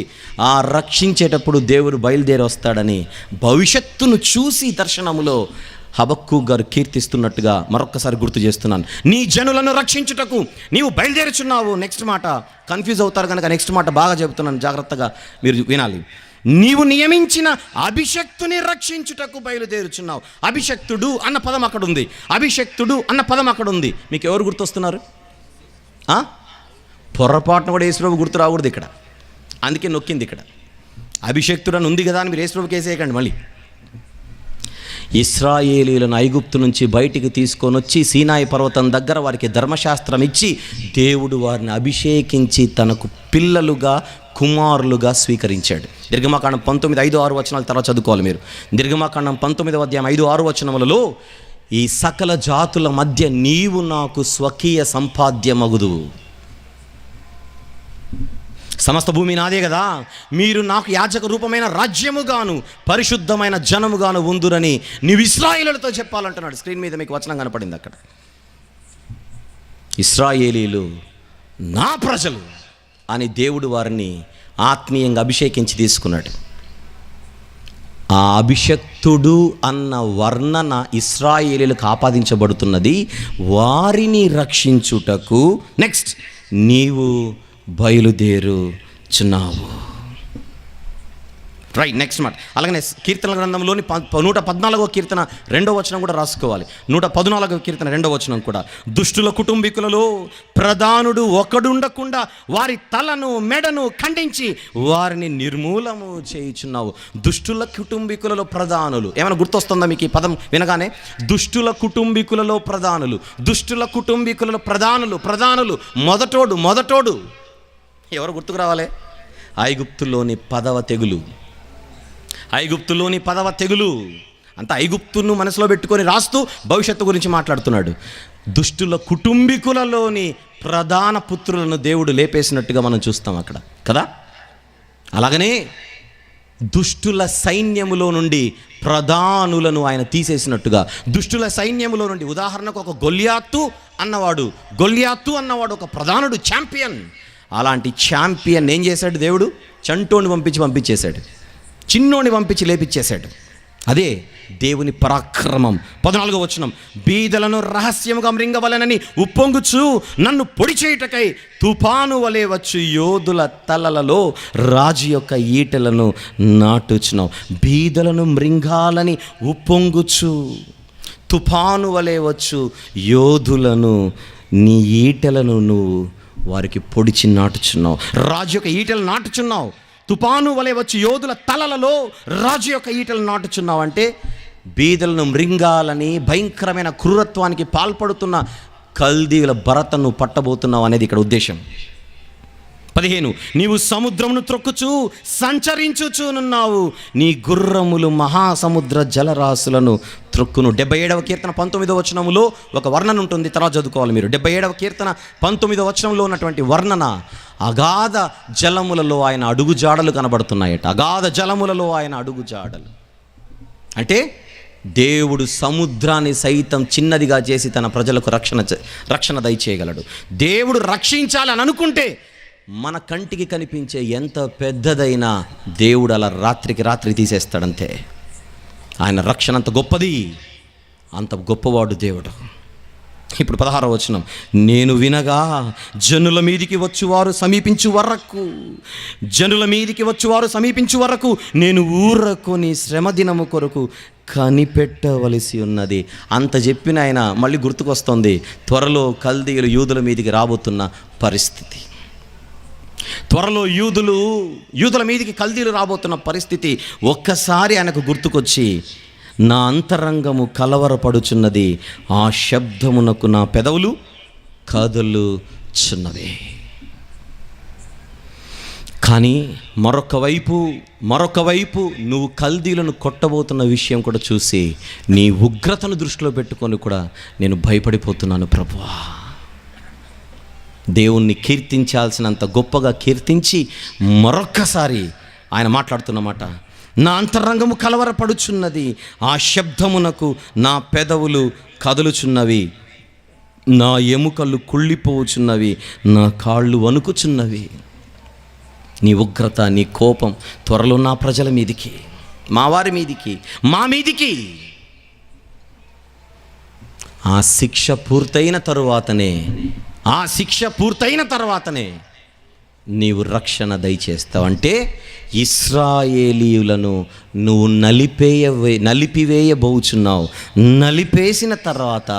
ఆ రక్షించేటప్పుడు దేవుడు బయలుదేరి వస్తాడని భవిష్యత్తును చూసి దర్శనములో హబక్కూకు గారు కీర్తిస్తున్నట్టుగా మరొక్కసారి గుర్తు చేస్తున్నాను. నీ జనులను రక్షించుటకు నీవు బయలుదేరుచున్నావు. నెక్స్ట్ మాట కన్ఫ్యూజ్ అవుతారు కనుక నెక్స్ట్ మాట బాగా చెబుతున్నాను, జాగ్రత్తగా మీరు వినాలి. నీవు నియమించిన అభిషక్తుని రక్షించుటకు బయలుదేరుచున్నావు. అభిషక్తుడు అన్న పదం అక్కడ ఉంది, అభిషక్తుడు అన్న పదం అక్కడ ఉంది. మీకు ఎవరు గుర్తొస్తున్నారు? పొరపాటున కూడా యేసుప్రభు గుర్తు రాకూడదు ఇక్కడ, అందుకే నొక్కింది ఇక్కడ. అభిషక్తుడు అని ఉంది కదా అని మీరు యేసుప్రభుకి వేసేయకండి. మళ్ళీ ఇశ్రాయేలీయులను ఐగుప్తు నుంచి బయటికి తీసుకొని వచ్చి సీనాయి పర్వతం దగ్గర వారికి ధర్మశాస్త్రం ఇచ్చి దేవుడు వారిని అభిషేకించి తనకు పిల్లలుగా కుమారులుగా స్వీకరించాడు. నిర్గమాకాండం 19:5-6 వచనాల తర్వాత చదువుకోవాలి మీరు. నిర్గమాకాండం 19వ అధ్యాయం 5-6 వచనములలో ఈ సకల జాతుల మధ్య నీవు నాకు స్వకీయ సంపాద్యమగుదు, సమస్త భూమి నాదే కదా, మీరు నాకు యాజక రూపమైన రాజ్యముగాను పరిశుద్ధమైన జనముగాను ఉందురని నీవు ఇశ్రాయేలీయులతో చెప్పాలంటున్నాడు. స్క్రీన్ మీద మీకు వచనం కనపడింది అక్కడ. ఇశ్రాయేలీయులు నా ప్రజలు అని దేవుడు వారిని ఆత్మీయంగా అభిషేకించి తీసుకున్నాడు. ఆ అభిషక్తుడు అన్న వర్ణన ఇశ్రాయేలీయులకు ఆపాదించబడుతున్నది వారిని రక్షించుటకు. నెక్స్ట్, నీవు బయలుదేరుచున్నావు. రైట్, నెక్స్ట్ మాట. అలాగనే కీర్తనల గ్రంథంలోని 114వ కీర్తన 2వ వచనం కూడా రాసుకోవాలి. 114వ కీర్తన 2వ వచనం కూడా, దుష్టుల కుటుంబీకులలో ప్రధానుడు ఒకడుండకుండా వారి తలను మెడను ఖండించి వారిని నిర్మూలము చేయుచున్నావు. దుష్టుల కుటుంబీకులలో ప్రధానులు, ఏమైనా గుర్తొస్తుందా మీకు ఈ పదం వినగానే? దుష్టుల కుటుంబీకులలో ప్రధానులు, దుష్టుల కుటుంబీకులలో ప్రధానులు మొదటోడు ఎవరు గుర్తుకు రావాలి? ఐగుప్తులోని 10వ తెగులు. ఐగుప్తులోని 10వ తెగులు అంతా ఐగుప్తును మనసులో పెట్టుకొని రాస్తూ భవిష్యత్తు గురించి మాట్లాడుతున్నాడు. దుష్టుల కుటుంబీకులలోని ప్రధాన పుత్రులను దేవుడు లేపేసినట్టుగా మనం చూస్తాం అక్కడ కదా. అలాగనే దుష్టుల సైన్యములో నుండి ప్రధానులను ఆయన తీసేసినట్టుగా, దుష్టుల సైన్యములో నుండి, ఉదాహరణకు ఒక గొల్యాతు అన్నవాడు ఒక ప్రధానుడు, ఛాంపియన్. అలాంటి ఛాంపియన్ ఏం చేశాడు దేవుడు? చంటోని పంపించేశాడు, చిన్నోని పంపించి లేపిచ్చేశాడు. అదే దేవుని పరాక్రమం. 14వ వచనం, బీదలను రహస్యముగా మృంగవలెనని ఉప్పొంగుచు నన్ను పొడి చేయుటకై తుఫాను వలె వచ్చు యోధుల తలలలో రాజు యొక్క ఈటెలను నాటుచున్నావు. బీదలను మృంగాలని ఉప్పొంగుచు తుఫాను వలె వచ్చు యోధులను, నీ ఈటెలను నువ్వు వారికి పొడిచి నాటుచున్నావు. రాజు యొక్క ఈటెలు నాటుచున్నావు. తుఫాను వలె వచ్చి యోధుల తలలలో రాజు యొక్క ఈటలు నాటుచున్నావు అంటే బీదలను మృంగాలని, భయంకరమైన క్రూరత్వానికి పాల్పడుతున్న కల్దీయుల భరతను పట్టబోతున్నావు అనేది ఇక్కడ ఉద్దేశం. 15, నీవు సముద్రమును త్రొక్కుచు సంచరించుచునున్నావు, నీ గుర్రములు మహాసముద్ర జలరాశులను త్రొక్కును. 77వ కీర్తన 19వ వచనములో ఒక వర్ణన ఉంటుంది, తర్వాత చదువుకోవాలి మీరు. 77వ కీర్తన 19వ వచనంలో ఉన్నటువంటి వర్ణన, అగాధ జలములలో ఆయన అడుగుజాడలు కనబడుతున్నాయట. అగాధ జలములలో ఆయన అడుగుజాడలు అంటే దేవుడు సముద్రాన్ని సైతం చిన్నదిగా చేసి తన ప్రజలకు రక్షణ దయచేయగలడు. దేవుడు రక్షించాలని అనుకుంటే మన కంటికి కనిపించే ఎంత పెద్దదైనా దేవుడు అలా రాత్రికి రాత్రి తీసేస్తాడంతే. ఆయన రక్షణ అంత గొప్పది, అంత గొప్పవాడు దేవుడు. ఇప్పుడు 16వ వచనం, నేను వినగా జనుల మీదికి వచ్చువారు సమీపించు వరకు నేను ఊరకొని శ్రమ దినము కొరకు కనిపెట్టవలసి ఉన్నది. అంత చెప్పిన ఆయన మళ్ళీ గుర్తుకొస్తుంది త్వరలో కల్దీయులు యూదుల మీదికి రాబోతున్న పరిస్థితి. త్వరలో యూదుల మీదికి కల్దీలు రాబోతున్న పరిస్థితి ఒక్కసారి ఆయనకు గుర్తుకొచ్చి, నా అంతరంగము కలవరపడుచున్నది, ఆ శబ్దమునకు నా పెదవులు కదులుచున్నవే. కానీ మరొక వైపు నువ్వు కల్దీలను కొట్టబోతున్న విషయం కూడా చూసి నీ ఉగ్రతను దృష్టిలో పెట్టుకొని కూడా నేను భయపడిపోతున్నాను ప్రభువా. దేవుణ్ణి కీర్తించాల్సినంత గొప్పగా కీర్తించి మరొక్కసారి ఆయన మాట్లాడుతున్నమాట, నా అంతరంగము కలవరపడుచున్నది, ఆ శబ్దమునకు నా పెదవులు కదులుచున్నవి, నా ఎముకలు కుళ్ళిపోచున్నవి, నా కాళ్ళు వణుకుచున్నవి. నీ ఉగ్రత, నీ కోపం త్వరలో నా ప్రజల మీదికి, మా వారి మీదికి, మా మీదికి. ఆ శిక్ష పూర్తయిన తరువాతనే నీవు రక్షణ దయచేస్తావు. అంటే ఇశ్రాయేలీయులను నువ్వు నలిపివేయబోచున్నావు. నలిపేసిన తర్వాత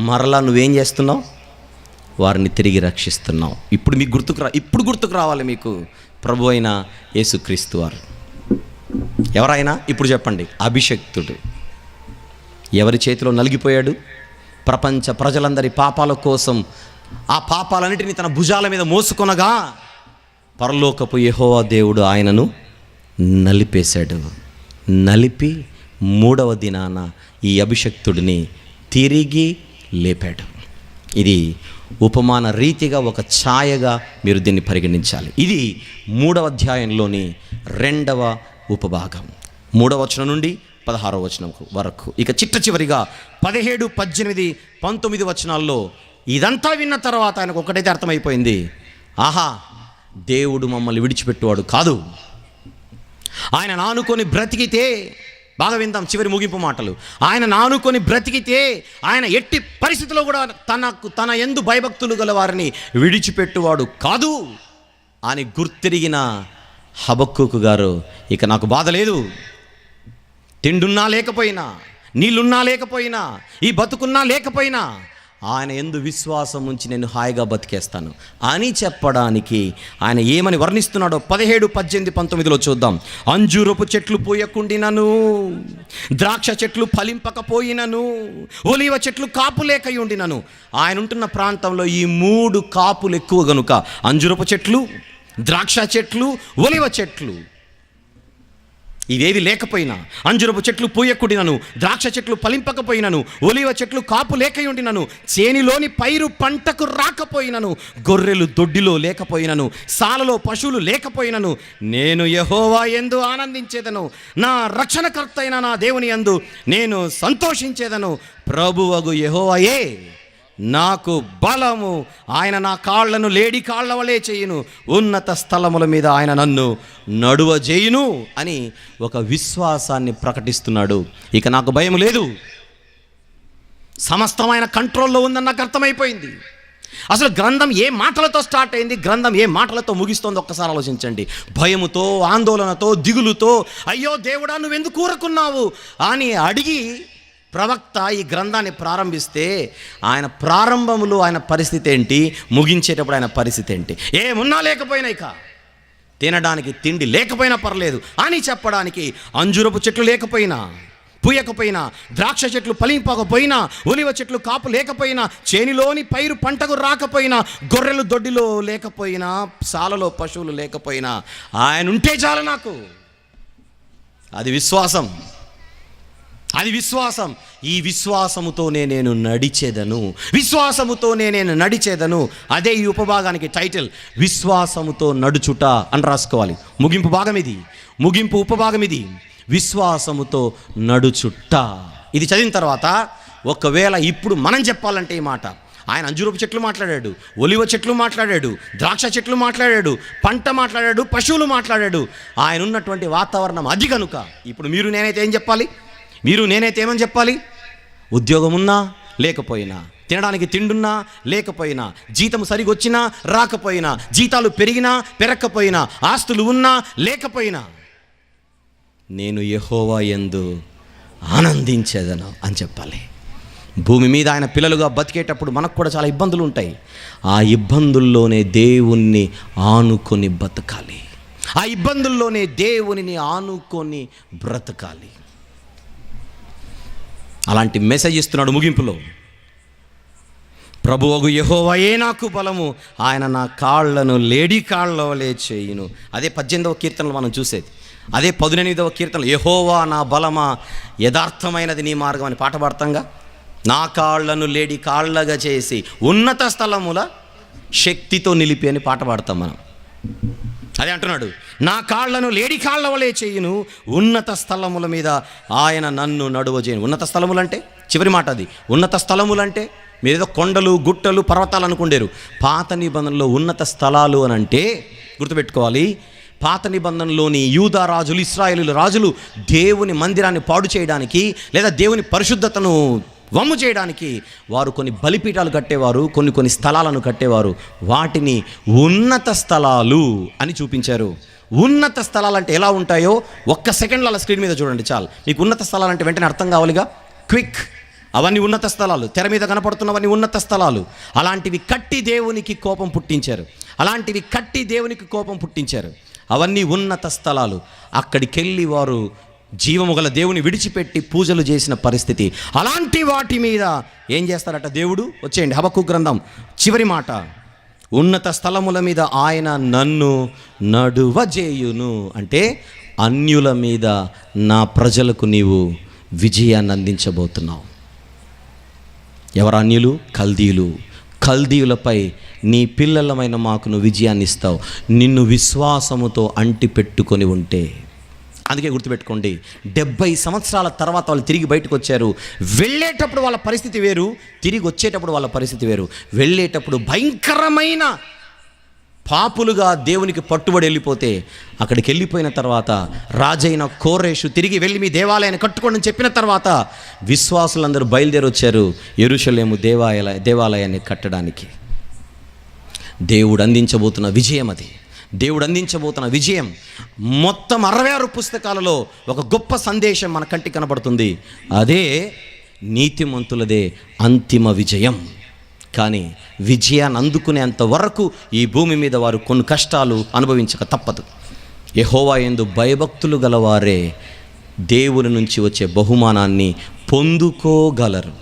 మరలా నువ్వేం చేస్తున్నావు? వారిని తిరిగి రక్షిస్తున్నావు. ఇప్పుడు గుర్తుకు రావాలి మీకు ప్రభు అయిన యేసుక్రీస్తు వారు. ఎవరైనా ఇప్పుడు చెప్పండి, అభిషక్తుడు. ఎవరి చేతిలో నలిగిపోయాడు? ప్రపంచ ప్రజలందరి పాపాల కోసం ఆ పాపాలన్నిటినీ తన భుజాల మీద మోసుకొనగా పరలోకపు యెహోవా దేవుడు ఆయనను నలిపేశాడు. నలిపి 3వ దినాన ఈ అభిషక్తుడిని తిరిగి లేపాడు. ఇది ఉపమాన రీతిగా ఒక ఛాయగా మీరు దీన్ని పరిగణించాలి. ఇది 3వ అధ్యాయంలోని 2వ ఉపభాగం, 3వ వచనం నుండి 16వ వచనం వరకు. ఇక చిట్ట చివరిగా 17, 18, 19 వచనాల్లో ఇదంతా విన్న తర్వాత ఆయనకు ఒకటైతే అర్థమైపోయింది, ఆహా, దేవుడు మమ్మల్ని విడిచిపెట్టువాడు కాదు. ఆయన నానుకొని బ్రతికితే, బాగా విందాం చివరి ముగింపు మాటలు, ఆయన నానుకొని బ్రతికితే ఆయన ఎట్టి పరిస్థితుల్లో కూడా తన యందు భయభక్తులు గల వారిని విడిచిపెట్టువాడు కాదు అని గుర్తిరిగిన హబక్కూకు గారు, ఇక నాకు బాధ లేదు, తిండున్నా లేకపోయినా, నీళ్ళున్నా లేకపోయినా, ఈ బతుకున్నా లేకపోయినా ఆయన యందు విశ్వాసం ఉంచి నేను హాయిగా బతికేస్తాను అని చెప్పడానికి ఆయన ఏమని వర్ణిస్తున్నాడో 17, 18, 19లో చూద్దాం. అంజూరపు చెట్లు పూయకుండినను, ద్రాక్ష చెట్లు ఫలింపకపోయినను, ఒలీవ చెట్లు కాపు లేకయుండినను. ఆయన ఉంటున్న ప్రాంతంలో ఈ 3 కాపులు ఎక్కువ గనుక అంజూరపు చెట్లు, ద్రాక్ష చెట్లు, ఒలీవ చెట్లు ఇవేవి లేకపోయినా, అంజురపు చెట్లు పూయకుండినను, ద్రాక్ష చెట్లు ఫలింపకపోయినను, ఒలీవ చెట్లు కాపు లేకయుండినను, చేనిలోని పైరు పంటకు రాకపోయినను, గొర్రెలు దొడ్డిలో లేకపోయినను, సాలలో పశువులు లేకపోయినను, నేను యెహోవా యందు ఆనందించేదను, నా రక్షణకర్త అయిన నా దేవుని యందు నేను సంతోషించేదను. ప్రభువగు యెహోవాయే నాకు బలము, ఆయన నా కాళ్లను లేడి కాళ్ల వలె చేయును, ఉన్నత స్థలముల మీద ఆయన నన్ను నడువజేయును అని ఒక విశ్వాసాన్ని ప్రకటిస్తున్నాడు. ఇక నాకు భయం లేదు, సమస్తమైన కంట్రోల్లో ఉందని నాకు అర్థమైపోయింది. అసలు గ్రంథం ఏ మాటలతో స్టార్ట్ అయింది, గ్రంథం ఏ మాటలతో ముగిస్తోంది ఒక్కసారి ఆలోచించండి. భయముతో, ఆందోళనతో, దిగులుతో, అయ్యో దేవుడా నువ్వెందుకు ఊరుకున్నావు అని అడిగి ప్రవక్త ఈ గ్రంథాన్ని ప్రారంభిస్తే ఆయన ప్రారంభంలో ఆయన పరిస్థితి ఏంటి, ముగించేటప్పుడు ఆయన పరిస్థితి ఏంటి? ఏమున్నా లేకపోయినా, ఇక తినడానికి తిండి లేకపోయినా పర్లేదు అని చెప్పడానికి, అంజూరపు చెట్లు లేకపోయినా, పూయకపోయినా, ద్రాక్ష చెట్లు ఫలింపకపోయినా, ఒలివ చెట్లు కాపు లేకపోయినా, చేనిలోని పైరు పంటకు రాకపోయినా, గొర్రెలు దొడ్డిలో లేకపోయినా, సాలలో పశువులు లేకపోయినా, ఆయన ఉంటే చాలు నాకు. అది విశ్వాసం, అది విశ్వాసం. ఈ విశ్వాసముతోనే నేను నడిచేదను, విశ్వాసముతోనే నేను నడిచేదను. అదే ఈ ఉపభాగానికి టైటిల్, విశ్వాసముతో నడుచుట అని రాసుకోవాలి. ముగింపు భాగం ఇది, ముగింపు ఉపభాగం ఇది, విశ్వాసముతో నడుచుట. ఇది చదివిన తర్వాత ఒకవేళ ఇప్పుడు మనం చెప్పాలంటే ఈ మాట, ఆయన అంజూరపు చెట్లు మాట్లాడాడు, ఒలివ చెట్లు మాట్లాడాడు, ద్రాక్ష చెట్లు మాట్లాడాడు, పంట మాట్లాడాడు, పశువులు మాట్లాడాడు. ఆయన ఉన్నటువంటి వాతావరణం అది కనుక ఇప్పుడు మీరు నేనైతే ఏం చెప్పాలి, మీరు నేనైతే ఏమని చెప్పాలి? ఉద్యోగం ఉన్నా లేకపోయినా, తినడానికి తిండున్నా లేకపోయినా, జీతం సరిగొచ్చినా రాకపోయినా, జీతాలు పెరిగినా పెరగకపోయినా, ఆస్తులు ఉన్నా లేకపోయినా, నేను యెహోవా యందు ఆనందించేదను అని చెప్పాలి. భూమి మీద ఆయన పిల్లలుగా బతికేటప్పుడు మనకు కూడా చాలా ఇబ్బందులు ఉంటాయి. ఆ ఇబ్బందుల్లోనే దేవుణ్ణి ఆనుకొని బతకాలి, ఆ ఇబ్బందుల్లోనే దేవునిని ఆనుకొని బ్రతకాలి. అలాంటి మెసేజ్ ఇస్తున్నాడు ముగింపులో. ప్రభువగు యెహోవాయే నాకు బలము, ఆయన నా కాళ్లను లేడి కాళ్ల వలె చేయును. అదే 18వ కీర్తనలో మనం చూసేది. అదే 18వ కీర్తనలో యెహోవా నా బలమా, యథార్థమైనది నీ మార్గం అని పాట పాడతాంగా. నా కాళ్లను లేడి కాళ్ళగా చేసి ఉన్నత స్థలముల శక్తితో నిలిపి అని పాట పాడతాం మనం. అదే అంటున్నాడు, నా కాళ్లను లేడి కాళ్ల వలె చేయును, ఉన్నత స్థలముల మీద ఆయన నన్ను నడువజేయును. ఉన్నత స్థలములు అంటే చివరి మాట అది. ఉన్నత స్థలములు అంటే మీరేదో కొండలు, గుట్టలు, పర్వతాలు అనుకుండేరు. పాత నిబంధనలో ఉన్నత స్థలాలు అని అంటే గుర్తుపెట్టుకోవాలి, పాత నిబంధనలోని యూదా రాజులు, ఇశ్రాయేలు రాజులు దేవుని మందిరాన్ని పాడు చేయడానికి లేదా దేవుని పరిశుద్ధతను వమ్ము చేయడానికి వారు కొన్ని బలిపీఠాలు కట్టేవారు, కొన్ని స్థలాలను కట్టేవారు. వాటిని ఉన్నత స్థలాలు అని చూపించారు. ఉన్నత స్థలాలు అంటే ఎలా ఉంటాయో ఒక్క సెకండ్లో అలా స్క్రీన్ మీద చూడండి చాలు. మీకు ఉన్నత స్థలాలు అంటే వెంటనే అర్థం కావాలిగా. క్విక్, అవన్నీ ఉన్నత స్థలాలు, తెర మీద కనపడుతున్నవన్నీ ఉన్నత స్థలాలు. అలాంటివి కట్టి దేవునికి కోపం పుట్టించారు, అలాంటివి కట్టి దేవునికి కోపం పుట్టించారు. అవన్నీ ఉన్నత స్థలాలు. అక్కడికి వెళ్ళి వారు జీవము గల దేవుని విడిచిపెట్టి పూజలు చేసిన పరిస్థితి. అలాంటి వాటి మీద ఏం చేస్తారట దేవుడు? వచ్చేయండి, హబక్కూకు గ్రంథం చివరి మాట. ఉన్నత స్థలముల మీద ఆయన నన్ను నడువజేయును. అంటే అన్యుల మీద నా ప్రజలకు నీవు విజయాన్ని అందించబోతున్నావు. ఎవరు అన్యులు? కల్దీయులు. కల్దీయులపై నీ పిల్లలమైన మాకు నువ్వు విజయాన్ని ఇస్తావు, నిన్ను విశ్వాసముతో అంటి పెట్టుకొని ఉంటే. అందుకే గుర్తుపెట్టుకోండి, 70 సంవత్సరాల తర్వాత వాళ్ళు తిరిగి బయటకు వచ్చారు. వెళ్ళేటప్పుడు వాళ్ళ పరిస్థితి వేరు, తిరిగి వచ్చేటప్పుడు వాళ్ళ పరిస్థితి వేరు. వెళ్ళేటప్పుడు భయంకరమైన పాపులుగా దేవునికి పట్టుబడి వెళ్ళిపోతే, అక్కడికి వెళ్ళిపోయిన తర్వాత రాజైన కోరేషు తిరిగి వెళ్ళి మీ దేవాలయాన్ని కట్టుకోండి అని చెప్పిన తర్వాత విశ్వాసులందరూ బయలుదేరి వచ్చారు యెరూషలేము దేవాలయాన్ని కట్టడానికి. దేవుడు అందించబోతున్న విజయం అది. దేవుడు అందించబోతున్న విజయం మొత్తం 66 పుస్తకాలలో ఒక గొప్ప సందేశం మన కంటికి కనబడుతుంది. అదే నీతిమంతులదే అంతిమ విజయం. కానీ విజయాన్ని అందుకునేంత వరకు ఈ భూమి మీద వారు కొన్ని కష్టాలు అనుభవించక తప్పదు. యెహోవా యందు భయభక్తులు గలవారే దేవుని నుంచి వచ్చే బహుమానాన్ని పొందుకోగలరు.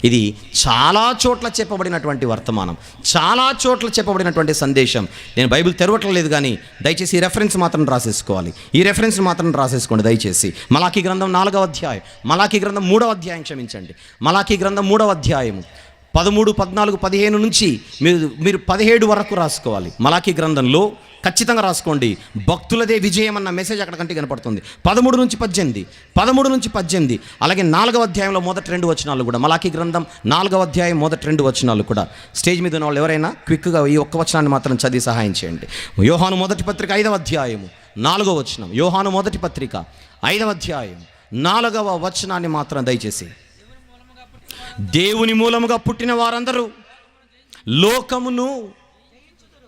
ఇది చాలా చోట్ల చెప్పబడినటువంటి వర్తమానం, చాలా చోట్ల చెప్పబడినటువంటి సందేశం. నేను బైబిల్ తెరవట్లేదు, కానీ దయచేసి ఈ రెఫరెన్స్ మాత్రం రాసేసుకోవాలి. ఈ రెఫరెన్స్ మాత్రం రాసేసుకోండి దయచేసి. మలాకీ గ్రంథం 4వ అధ్యాయం, మలాకీ గ్రంథం 3వ అధ్యాయం, క్షమించండి, మలాకీ గ్రంథం 3వ అధ్యాయము 13, 14, 15 నుంచి మీరు 17 వరకు రాసుకోవాలి. మలాకీ గ్రంథంలో ఖచ్చితంగా రాసుకోండి. భక్తులదే విజయం అన్న మెసేజ్ అక్కడ కంటే కనపడుతుంది. 13 నుంచి 18, అలాగే 4వ అధ్యాయంలో మొదటి 2 వచనాలు కూడా. మలాకీ గ్రంథం 4వ అధ్యాయం మొదటి 2 వచనాలు కూడా. స్టేజ్ మీద ఉన్న వాళ్ళు ఎవరైనా క్విక్గా ఈ ఒక్క వచనాన్ని మాత్రం చదివి సహాయం చేయండి. యోహాను మొదటి పత్రిక 5వ అధ్యాయము 4వ వచనం. యోహాను మొదటి పత్రిక 5వ అధ్యాయం 4వ వచనాన్ని మాత్రం దయచేసి. దేవుని మూలముగా పుట్టిన వారందరూ లోకమును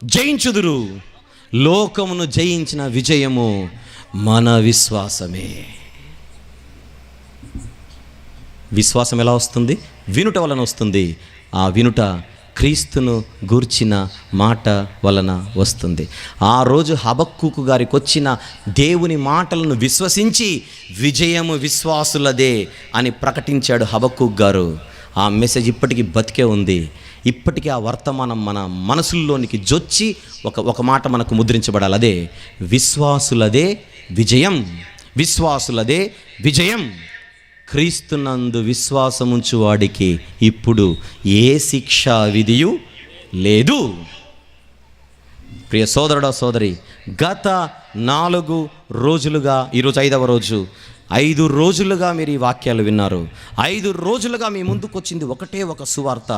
జయించుదురు. లోకమును జయించిన విజయము మన విశ్వాసమే. విశ్వాసం ఎలా వస్తుంది? వినుట వలన వస్తుంది. ఆ వినుట క్రీస్తును గూర్చిన మాట వలన వస్తుంది. ఆ రోజు హబక్కూకు గారికి వచ్చిన దేవుని మాటలను విశ్వసించి విజయము విశ్వాసులదే అని ప్రకటించాడు హబక్కూకు గారు. ఆ మెసేజ్ ఇప్పటికీ బతికే ఉంది. ఇప్పటికీ ఆ వర్తమానం మన మనసుల్లోనికి జొచ్చి ఒక మాట మనకు ముద్రించబడాలి. అదే విశ్వాసులదే విజయం. విశ్వాసులదే విజయం. క్రీస్తునందు విశ్వాసముంచు వాడికి ఇప్పుడు ఏ శిక్షా విధియు లేదు. ప్రియ సోదరుడా సోదరి, గత 4 రోజులుగా, ఈరోజు 5వ రోజు, 5 రోజులుగా మీరు ఈ వాక్యాలు విన్నారు. 5 రోజులుగా మీ ముందుకు వచ్చింది ఒకటే ఒక సువార్త,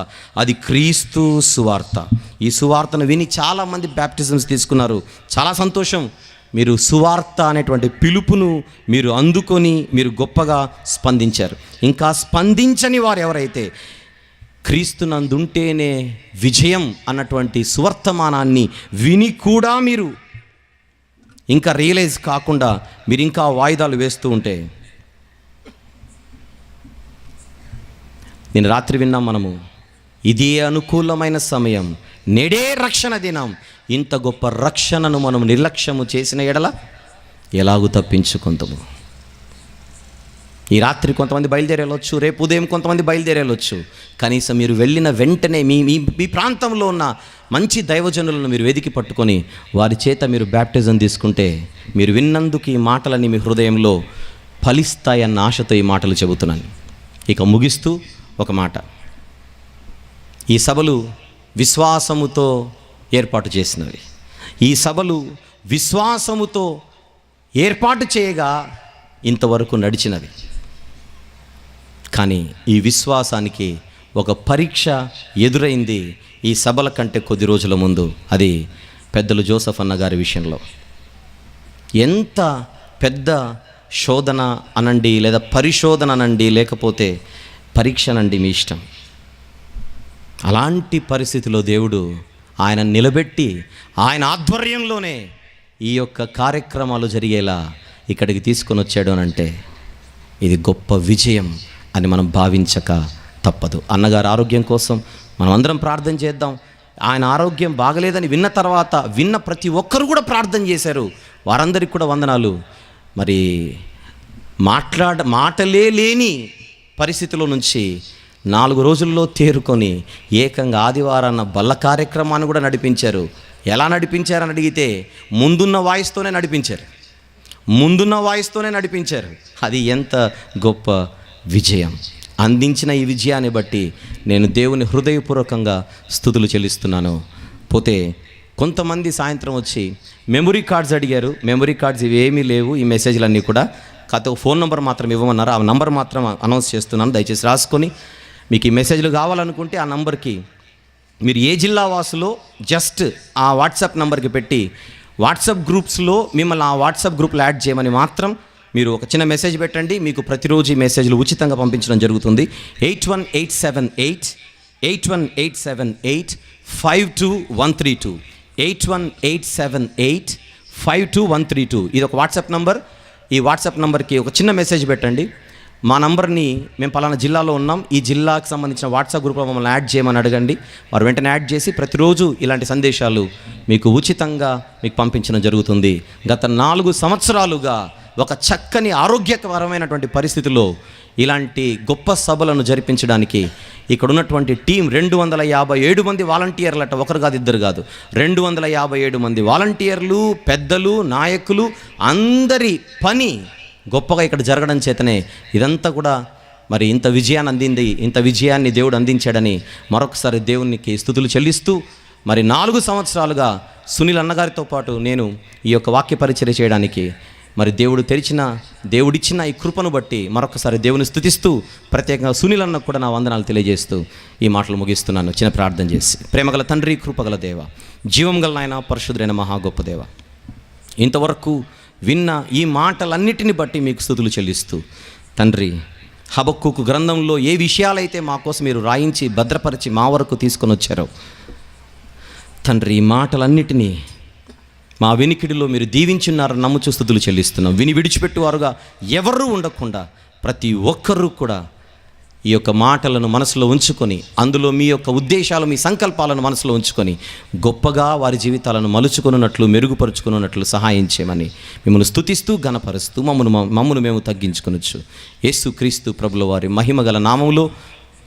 అది క్రీస్తు సువార్త. ఈ సువార్తను విని చాలామంది బ్యాప్టిజమ్స్ తీసుకున్నారు. చాలా సంతోషం. మీరు సువార్త అనేటువంటి పిలుపును మీరు అందుకొని మీరు గొప్పగా స్పందించారు. ఇంకా స్పందించని వారు ఎవరైతే క్రీస్తునందుంటేనే విజయం అన్నటువంటి సువర్తమానాన్ని విని కూడా మీరు ఇంకా రియలైజ్ కాకుండా మీరు ఇంకా వాయిదాలు వేస్తూ ఉంటే, నేను రాత్రి విన్నాం మనము, ఇదే అనుకూలమైన సమయం, నేడే రక్షణ దినం. ఇంత గొప్ప రక్షణను మనం నిర్లక్ష్యము చేసిన ఎడల ఎలాగూ తప్పించుకుంటాము. ఈ రాత్రి కొంతమంది బయలుదేరేయవచ్చు, రేపు ఉదయం కొంతమంది బయలుదేరేయవచ్చు. కనీసం మీరు వెళ్ళిన వెంటనే మీ ప్రాంతంలో ఉన్న మంచి దైవజనులను మీరు వెదికి పట్టుకొని వారి చేత మీరు బ్యాప్టిజం తీసుకుంటే, మీరు విన్నందుకు ఈ మాటలని మీ హృదయంలో ఫలిస్తాయన్న ఆశతో ఈ మాటలు చెబుతున్నాను. ఇక ముగిస్తూ ఒక మాట, ఈ సభలు విశ్వాసముతో ఏర్పాటు చేసినవి. ఈ సభలు విశ్వాసముతో ఏర్పాటు చేయగా ఇంతవరకు నడిచినవి. కానీ ఈ విశ్వాసానికి ఒక పరీక్ష ఎదురైంది ఈ సభల కంటే కొద్ది రోజుల ముందు. అది పెద్దలు జోసెఫ్ అన్న గారి విషయంలో. ఎంత పెద్ద శోధన అనండి, లేదా పరిశోధన అనండి, లేకపోతే పరీక్ష అనండి, మీ ఇష్టం. అలాంటి పరిస్థితిలో దేవుడు ఆయన నిలబెట్టి ఆయన ఆధ్వర్యంలోనే ఈ యొక్క కార్యక్రమాలు జరిగేలా ఇక్కడికి తీసుకొని వచ్చాడు అని అంటే ఇది గొప్ప విజయం అని మనం భావించక తప్పదు. అన్నగారి ఆరోగ్యం కోసం మనం అందరం ప్రార్థన చేద్దాం. ఆయన ఆరోగ్యం బాగలేదని విన్న తర్వాత విన్న ప్రతి ఒక్కరు కూడా ప్రార్థన చేశారు. వారందరికీ కూడా వందనాలు. మరి మాటలే లేని పరిస్థితిలో నుంచి 4 రోజుల్లో తేరుకొని ఏకంగా ఆదివారాన్న బల్ల కార్యక్రమాన్ని కూడా నడిపించారు. ఎలా నడిపించారని అడిగితే ముందున్న వాయిస్తోనే నడిపించారు. అది ఎంత గొప్ప విజయం! అందించిన ఈ విజయాన్ని బట్టి నేను దేవుని హృదయపూర్వకంగా స్తుతులు చెల్లిస్తున్నాను. పోతే కొంతమంది సాయంత్రం వచ్చి మెమరీ కార్డ్స్ అడిగారు. మెమరీ కార్డ్స్ ఇవేమీ లేవు, ఈ మెసేజ్లన్నీ కూడా. కాకపోతే ఫోన్ నెంబర్ మాత్రం ఇవ్వమన్నారు. ఆ నెంబర్ మాత్రం అనౌన్స్ చేస్తున్నాను, దయచేసి రాసుకొని మీకు ఈ మెసేజ్లు కావాలనుకుంటే ఆ నంబర్కి మీరు ఏ జిల్లా వాసులో జస్ట్ ఆ వాట్సాప్ నెంబర్కి పెట్టి వాట్సాప్ గ్రూప్స్లో మిమ్మల్ని ఆ వాట్సాప్ గ్రూప్లో యాడ్ చేయమని మాత్రం మీరు ఒక చిన్న మెసేజ్ పెట్టండి. మీకు ప్రతిరోజు ఈ మెసేజ్లు ఉచితంగా పంపించడం జరుగుతుంది. 8187852132 8187852132 ఇది ఒక వాట్సాప్ నంబర్. ఈ వాట్సాప్ నంబర్కి ఒక చిన్న మెసేజ్ పెట్టండి. మా నంబర్ని మేము పలానా జిల్లాలో ఉన్నాం, ఈ జిల్లాకు సంబంధించిన వాట్సాప్ గ్రూప్లో మమ్మల్ని యాడ్ చేయమని అడగండి. వారు వెంటనే యాడ్ చేసి ప్రతిరోజు ఇలాంటి సందేశాలు మీకు ఉచితంగా మీకు పంపించడం జరుగుతుంది. గత 4 సంవత్సరాలుగా ఒక చక్కని ఆరోగ్యకరమైనటువంటి పరిస్థితిలో ఇలాంటి గొప్ప సభలను జరిపించడానికి ఇక్కడ ఉన్నటువంటి టీం 257 మంది వాలంటీర్లట, ఒకరు కాదు ఇద్దరు కాదు, 257 మంది వాలంటీర్లు, పెద్దలు, నాయకులు, అందరి పని గొప్పగా ఇక్కడ జరగడం చేతనే ఇదంతా కూడా మరి ఇంత విజయాన్ని దేవుడు అందించాడని మరొకసారి దేవునికి స్తుతులు చెల్లిస్తూ, మరి 4 సంవత్సరాలుగా సునీల్ అన్నగారితో పాటు నేను ఈ యొక్క వాక్య పరిచర్య చేయడానికి మరి దేవుడిచ్చిన ఈ కృపను బట్టి మరొకసారి దేవుని స్తుతిస్తూ, ప్రత్యేకంగా సునీల్ అన్నకు కూడా నా వందనాలు తెలియజేస్తూ ఈ మాటలు ముగిస్తున్నాను. చిన్న ప్రార్థన చేసి. ప్రేమగల తండ్రి, కృపగల దేవ, జీవం గల నాయన, పరిశుద్ధుడైన మహా గొప్ప దేవ, ఇంతవరకు విన్న ఈ మాటలన్నిటిని బట్టి మీకు స్తుతులు చెల్లిస్తూ తండ్రి, హబక్కూకు గ్రంథంలో ఏ విషయాలైతే మా కోసం మీరు రాయించి భద్రపరిచి మా వరకు తీసుకొని వచ్చారో తండ్రి, ఈ మాటలన్నిటినీ మా వినికిడిలో మీరు దీవించున్నారని నమ్ముచూ స్తుతులు చెల్లిస్తున్నాం. విడిచిపెట్టువారుగా ఎవరూ ఉండకుండా ప్రతి ఒక్కరూ కూడా ఈ యొక్క మాటలను మనసులో ఉంచుకొని, అందులో మీ యొక్క ఉద్దేశాలు, మీ సంకల్పాలను మనసులో ఉంచుకొని గొప్పగా వారి జీవితాలను మలుచుకున్నట్లు, మెరుగుపరుచుకున్నట్లు సహాయం చేయమని మిమ్మల్ని స్తుతిస్తూ ఘనపరుస్తూ మమ్మను మేము తగ్గించుకొనొచ్చు. యేసుక్రీస్తు ప్రభుల వారి మహిమగల నామములో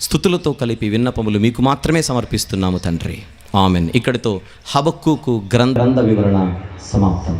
స్తుతులతో కలిపి విన్నపములు మీకు మాత్రమే సమర్పిస్తున్నాము తండ్రి. ఆమెన్. ఇక్కడితో హబక్కూకు గ్రంథ వివరణ సమాప్తం.